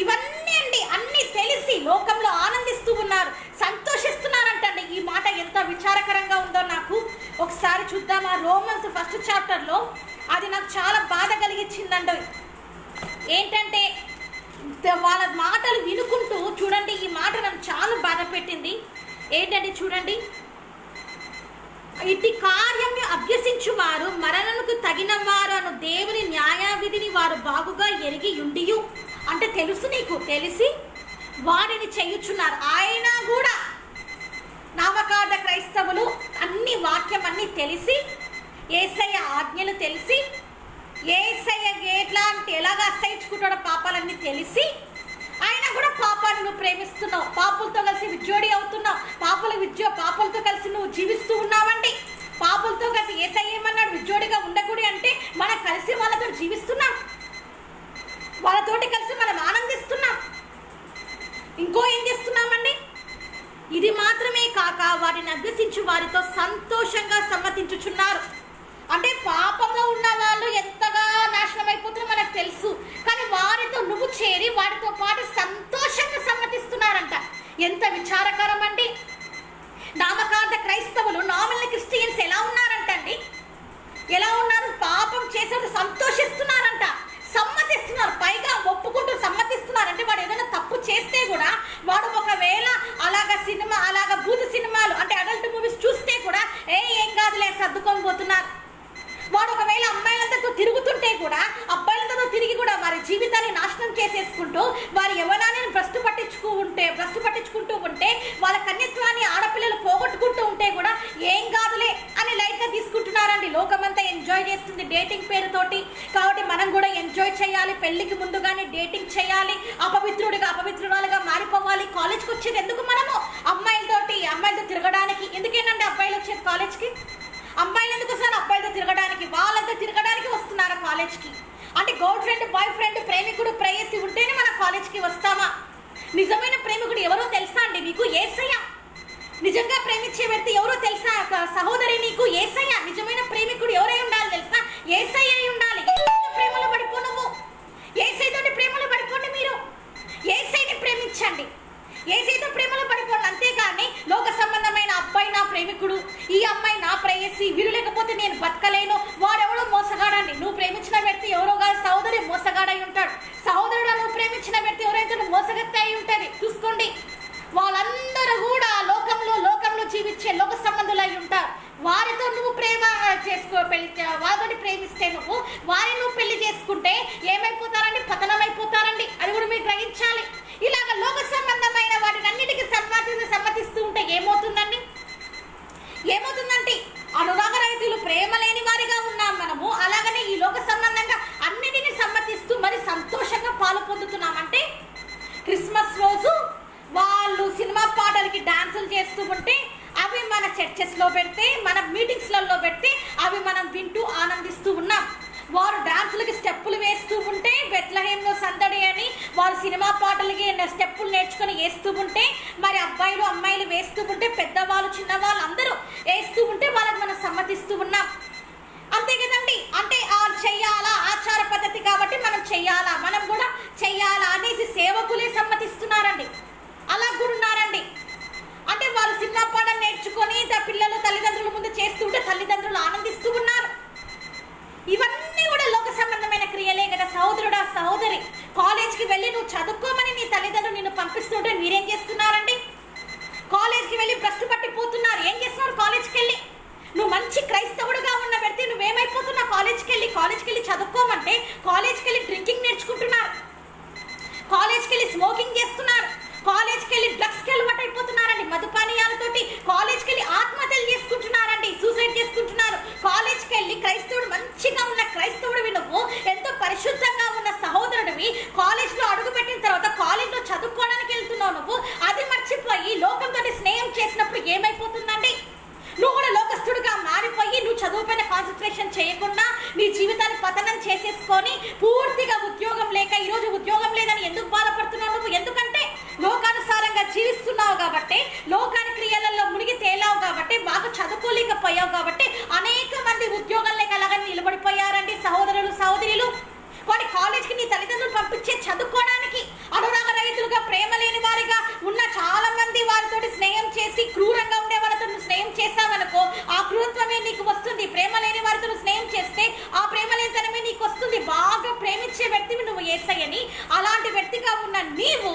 ఇవన్నీ అండి, అన్ని తెలిసి లోకంలో ఆనందిస్తూ ఉన్నారు, సంతోషిస్తున్నారంటండి. ఈ మాట ఎంత విచారకరంగా ఉందో నాకు ఒకసారి చూద్దామా? రోమన్స్ 1st చాప్టర్లో అది నాకు చాలా బాధ కలిగించిందండి. ఏంటంటే వాళ్ళ మాటలు వినుకుంటూ చూడండి, ఈ మాట నన్ను చాలా బాధ పెట్టింది. ఏంటంటే చూడండి, ఇట్టి కార్యం అభ్యసించువారు మరణముకు తగిన వారు అను దేవుని న్యాయవిధిని వారు బాగుగా ఎరిగి ఉండియు, అంటే తెలుసు, నీకు తెలిసి వారిని చేయుచున్నారు. ఆయన కూడా నామకార్థ క్రైస్తవులు అన్ని వాక్యం అన్ని తెలిసి, యేసయ్య ఆజ్ఞలు తెలిసి, యేసయ్య ఎలాగా అసహించుకుంటాడో పాపాలన్నీ తెలిసి, ఆయన కూడా పాపాన్ని నువ్వు ప్రేమిస్తున్నావు, పాపులతో కలిసి విజ్జోడి అవుతున్నావు, పాపులతో కలిసి నువ్వు జీవిస్తూ ఉన్నావండి. పాపులతో కలిసి యేసయ్య ఏమన్నాడు? విజ్జోడిగా ఉండకూడదు అంటే మనం కలిసి వాళ్ళతో జీవిస్తున్నాం, వాళ్ళతోటి కలిసి మనం ఆనందిస్తున్నాం. ఇంకో ఏం చేస్తున్నామండి? ఇది మాత్రమే కాక వారిని అభ్యసించు వారితో సంతోషంగా సమ్మతించుచున్నారు. అంటే పాపంలో ఉన్న వాళ్ళు ఎంతగా నాశనం అయిపోతుందో మనకు తెలుసు, కానీ వారితో నువ్వు చేరి వారితో పాటు సంతోషంగా సమ్మతిస్తున్నారంట. ఎంత విచారకరం అండి! నామకార్థ క్రైస్తవులు, నామినల్ క్రిస్టియన్స్ ఎలా ఉన్నారంటండి? ఎలా ఉన్నారు? పాపం చేసేది సంతోషిస్తున్నారంట, సమ్మతిస్తున్నారు, పైగా ఒప్పుకుంటూ సమ్మతిస్తున్నారు. అంటే వాడు ఏదైనా తప్పు చేస్తే కూడా, వాడు ఒకవేళ అలాగా బూతు సినిమాలు అంటే అడల్ట్ మూవీస్ చూస్తే కూడా ఏం కాదులే సర్దుకొని పోతున్నారు. వాడు ఒకవేళ అమ్మాయిలందరితో తిరుగుతుంటే కూడా, అబ్బాయిలతో తిరిగి కూడా వారి జీవితాన్ని నాశనం చేసేసుకుంటూ, వారి యవ్వనాన్ని భ్రష్టు పట్టించుకుంటూ ఉంటే, వాళ్ళ కన్యత్వాన్ని ఆడపిల్లలు పోగొట్టుకుంటూ ఉంటే కూడా ఏం కాదులే అని లైట్గా తీసుకుంటున్నారండి. లోకమంతా ఎంజాయ్ చేస్తుంది డేటింగ్ పేరుతోటి. కాబట్టి మనం కూడా ఎంజాయ్ చేయాలి, పెళ్లికి ముందుగానే డేటింగ్ చేయాలి, అపవిత్రురాలుగా మారిపోవాలి. కాలేజ్కి వచ్చేది ఎందుకు? మనము అమ్మాయిలతో తిరగడానికి. ఎందుకేనండి అబ్బాయిలు వచ్చేది కాలేజ్కి? అమ్మాయిలు ఎందుకు వస్తారు? అబ్బాయిలతో తిరగడానికి. వాళ్ళంతా తిరగడానికి వస్తున్నారా కాలేజ్కి? అంటే గర్ల్ ఫ్రెండ్, బాయ్ ఫ్రెండ్, ప్రేమికుడు, ప్రేయసి ఉంటేనే మన కాలేజ్కి వస్తామా? నిజమైన ప్రేమికుడు ఎవరో తెలుసా అండి మీకు? యేసయ్య. నిజంగా ప్రేమించే వ్యక్తి ఎవరో తెలుసా సహోదరి? నీకు యేసయ్య. నిజమైన ప్రేమికుడు ఎవరై ఉండాలి తెలుసా? యేసయ్య అయి ఉండాలి. ప్రేమలో పడిపో, నువ్వు యేసయ్యతోటి ప్రేమలో పడిపోండి. మీరు యేసయ్యని ప్రేమించండి, యేసయ్యతో ప్రేమలో పడిపోండి. అంతేగాని లోక సంబంధమైన అబ్బాయి నా ప్రేమికుడు, ఈ అమ్మాయి నా ప్రేయసి, వీరు లేకపోతే నేను బతకలేను, వాడెవడో మోసగాడండి. నువ్వు ప్రేమించిన వ్యక్తి ఎవరో కాదు, సహోదరి మోసగాడై ఉంటాడు. సహోదరుడు, నువ్వు ప్రేమించిన వ్యక్తి ఎవరైతే మోసగత్తి అయి ఉంటుంది. చూసుకోండి, వాళ్ళందరూ కూడా లోకంలో జీవించే లోక సంబంధులు అయి ఉంటారు. వారితో నువ్వు ప్రేమ వాళ్ళతో ప్రేమిస్తే నువ్వు పెళ్లి చేసుకుంటే ఏమైపోతారండి? పతనమైపోతారండి. అది కూడా మీరు గ్రహించాలి. ఇలాగ లోక సంబంధమైన వాటిని అన్నిటికీ సమ్మతిస్తూ ఉంటే ఏమవుతుందండి? అనురాగ రహితులు, ప్రేమ లేని వారిగా ఉన్నాం మనము. అలాగనే ఈ లోక సంబంధంగా అన్నిటినీ సమ్మతిస్తూ మరి సంతోషంగా పాలు పొందుతున్నామంటే, క్రిస్మస్ రోజు వాళ్ళు సినిమా పాటలకి డాన్సులు చేస్తూ ఉంటే అవి మన చర్చెస్లో పెడితే, మన మీటింగ్స్లలో పెడితే అవి మనం వింటూ ఆనందిస్తూ ఉన్నాం. వారు డాన్సులకి స్టెప్పులు వేస్తూ ఉంటే, బెత్లహేంలో సందడి అని వారు సినిమా పాటలకి స్టెప్పులు నేర్చుకుని వేస్తూ ఉంటే, మరి అబ్బాయిలు అమ్మాయిలు వేస్తూ ఉంటే, పెద్దవాళ్ళు చిన్నవాళ్ళు అందరూ వేస్తూ ఉంటే వాళ్ళకి మనం సమ్మతిస్తూ ఉన్నాం. అంతే కదండి. అంటే చెయ్యాలా, ఆచార పద్ధతి కాబట్టి మనం చెయ్యాలా, మనం కూడా చెయ్యాలా అనేసి సేవకులే సమ్మతిస్తున్నారండి. అలా కూడా ఉన్నారండి. అంటే వాళ్ళు సినిమా పాటలు నేర్చుకొని పిల్లలు తల్లిదండ్రుల ముందు చేస్తూ ఉంటే తల్లిదండ్రులు ఆనందిస్తూ ఉన్నారు. ఇవన్నీ కూడా లోక సంబంధమైన క్రియలే కదా సహోదరుడా, సహోదరి. కాలేజ్కి వెళ్ళి నువ్వు చదువుకోమని నీ తల్లిదండ్రులు నిన్ను పంపిస్తుంటే మీరేం చేస్తున్నారండి? కాలేజ్కి వెళ్ళి భ్రష్టు పట్టిపోతున్నారు. ఏం చేస్తున్నారు? కాలేజ్కి వెళ్ళి నువ్వు మంచి క్రైస్తవుడుగా ఉన్న పెడితే నువ్వేమైపోతున్నావు? కాలేజ్కి వెళ్ళి చదువుకోమంటే కాలేజ్కి వెళ్ళి డ్రింకింగ్ నేర్చుకుంటున్నారు, కాలేజ్కి వెళ్ళి స్మోకింగ్ చేస్తున్నారు, కాన్సన్ట్రేషన్ చేయకుండా నీ జీవితాన్ని పతనం చేసేసుకొని పూర్తిగా ఉద్యోగం లేక ఈరోజు ఉద్యోగం లేదని ఎందుకు బాధపడుతున్నావు నువ్వు? ఎందుకంటే లోకానుసారంగా జీవిస్తున్నావు కాబట్టి, లోకాని క్రియలలో మునిగి తేలావు కాబట్టి, బాగా చదువుకోలేకపోయావు కాబట్టి అనేక మంది ఉద్యోగం లేక అలాగే నిలబడిపోయారండి సహోదరులు సహోదరులు. కొన్ని కాలేజ్కి నీ తల్లిదండ్రులు పంపించే చదువుకోవడానికి అనురాగ రహితులుగా, ప్రేమ లేని వారిగా ఉన్న చాలా మంది వారితోటి స్నేహం చేసి క్రూరంగా ఉండే వాళ్ళతో నువ్వు స్నేహం చేస్తావనుకో, ఆ క్రూరత్వమే నీకు వస్తుంది. ప్రేమ లేని వారితో నువ్వు స్నేహం చేస్తే ఆ ప్రేమ లేనితనమే నీకు వస్తుంది. బాగా ప్రేమించే వ్యక్తివి నువ్వు యేసయ్యని. అలాంటి వ్యక్తిగా ఉన్న నీవు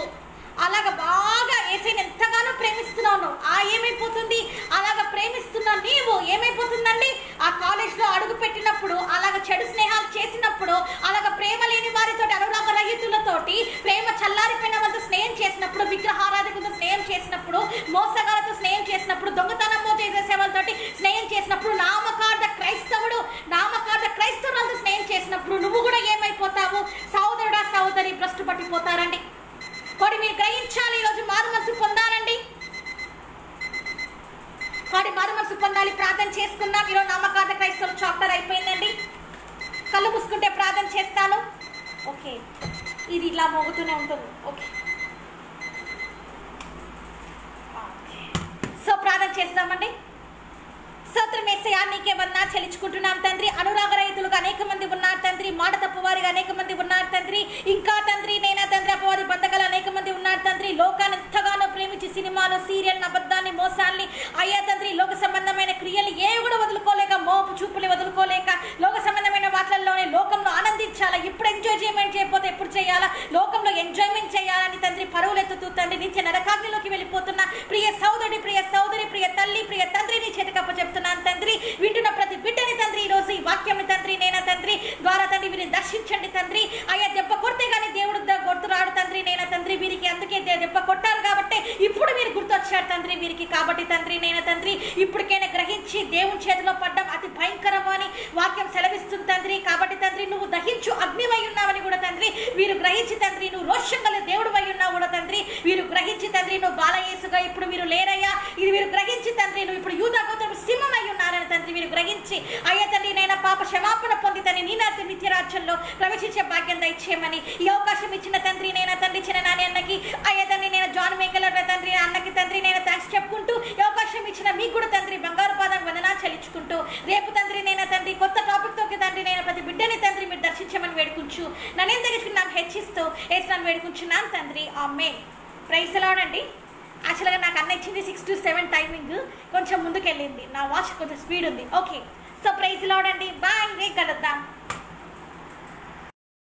అలాగ బాగా యేసయ్యని ఎంతగానో ప్రేమిస్తున్నావు. ఏమైపోతుంది? అలాగ ప్రేమిస్తున్న నీవు ఏమైపోతుందండి? ఆ కాలేజ్లో అడుగు పెట్టినప్పుడు, అలాగ చెడు స్నేహాలు చేసినప్పుడు, అలాగ ప్రేమ లేని వారితో, అనురాగ రహితులతోటి, ప్రేమ చల్లారిపోయిన వాళ్ళతో స్నేహం చేసినప్పుడు, విగ్రహారాధకులతో స్నేహం చేసినప్పుడు, మోసగాలతో స్నేహం చేసినప్పుడు, దొంగతనమో చేసే వాళ్ళతోటి స్నేహం చేసినప్పుడు, నామకార్థ క్రైస్తవులతో స్నేహం చేసినప్పుడు నువ్వు కూడా ఏమైపోతావు? సహోదరుడా సహోదరి భ్రష్టు పట్టిపోతారండి. వాడు మీరు గ్రహించాలి. ఈరోజు మారు మనసు పొందాలండి. వాడి మారు మనసు పొందాలి. ప్రార్థన చేసుకున్నాం. ఈరోజు నామకార్థ క్రైస్తవులు చాప్టర్ అయిపోయిందండి. కళ్ళు మూసుకుంటే ప్రార్థన చేస్తాను. ఓకే, ఇది ఇలా మోగుతూనే ఉంటుంది. ఓకే, సో ప్రార్థన చేస్తామండి. స్తోత్రం యేసయ్యా, నీకే వందనాలు చెల్లించుకుంటున్నాం తండ్రి. అనురాగ రహితులుగా అనేక మంది ఉన్నారు తండ్రి. మాట తప్పువారిగా అనేక మంది ఉన్నారు తండ్రి. ఇంకా తండ్రి నేనా తండ్రి అపవాది బంధకాలు అనేక మంది ఉన్నారు తండ్రి. లోకాన్ని ఎంతగానో ప్రేమించి సినిమాలు, సీరియల్, అబద్ధాన్ని, మోసాల్ని, అయ్యా తండ్రి లోక సంబంధమైన క్రియలు ఏవి కూడా వదులుకోలేక, మోపు చూపులు వదులుకోలేక, లోక సంబంధమైన వాటిల్లోనే లోకంలో ఆనందించాలా, ఇప్పుడు ఎంజాయ్మెంట్ చేయకపోతే ఎప్పుడు చేయాలా, లోకంలో ఎంజాయ్మెంట్ చేయాలని తండ్రి పరువులు ఎత్తుతూ తండ్రి నిత్య నరకాగ్నిలోకి వెళ్ళిపోతున్న ప్రియ సోదరి, ప్రియ తల్లి, ప్రియ తండ్రి నీ చేతికప్ప చెప్తున్నాను తండ్రి. వింటున్న ప్రతి బిడ్డని తండ్రి ఈరోజు ఈ వాక్యం తండ్రి నేనా తండ్రి ద్వారా తండ్రి వీరిని దర్శించండి తండ్రి. అయ్యా దెబ్బ కొడితే కానీ దేవుడు కొడుతున్నాడు తండ్రి నేనా తండ్రి. వీరికి అందుకే దెబ్బ కొట్టారు కాబట్టి ఇప్పుడు మీరు గుర్తొచ్చారు తండ్రి వీరికి. కాబట్టి తండ్రి నేనా తండ్రి ఇప్పటికైనా గ్రహించి దేవుని చేతిలో పడ్డం అతి భయంకరమని వాక్యం సెలవిస్తుంది తండ్రి. కాబట్టి తండ్రి నువ్వు దహించు అగ్నివై ఉన్నావని కూడా తండ్రి వీరు గ్రహించి తండ్రి నువ్వు రోషం గల దేవుడు అయి ఉన్నావు కూడా తండ్రి వీరు గ్రహించి తండ్రి నువ్వు బాలయేసుగా ఇప్పుడు మీరు లేరయ్యా. ఇది వీరు గ్రహించి తండ్రి నువ్వు ఇప్పుడు యూదా గోత్రపు సింహమై ఉన్నారని తండ్రి వీరు గ్రహించి అయ్యా తండ్రి నైనా పాప క్షమాపణ పొంది తండ్రి నీ నాటి నిత్య రాజ్యంలో ప్రవేశించే భాగ్యం దయచేయమని ఈ అవకాశం ఇచ్చిన తండ్రి నైనా తండ్రి చిన్న నాని అన్నకి అయ్యా తండ్రి నేను జాన్ మేకలర్ తండ్రి అన్నకి తండ్రి నేను థ్యాంక్స్ చెప్పుకుంటూ ఈ అవకాశం ఇచ్చిన మీకు కూడా తండ్రి బంగారు పాదం వందనాలు చెల్లించుకుంటూ రేపు తండ్రి నేను తండ్రి కొత్త టాపిక్ తోకి తండ్రి నేను ప్రతి బిడ్డని తండ్రి మీరు దర్శించమని వేడుకుంటూ నన్ను దగ్గరికి నాకు హెచ్చిస్తూ వేసినాను వేడుకుంటున్నాను తండ్రి. ఆమేన్. ప్రైజ్ ది లార్డ్ అండి. యాక్చువల్గా నాకు అన్న ఇచ్చింది 6 to 7 టైమింగ్, కొంచెం ముందుకు వెళ్ళింది. నా వాచ్ కొంచెం స్పీడ్ ఉంది. Okay, so praise the Lord అండి. బాయ్, రేపు కలుద్దాం.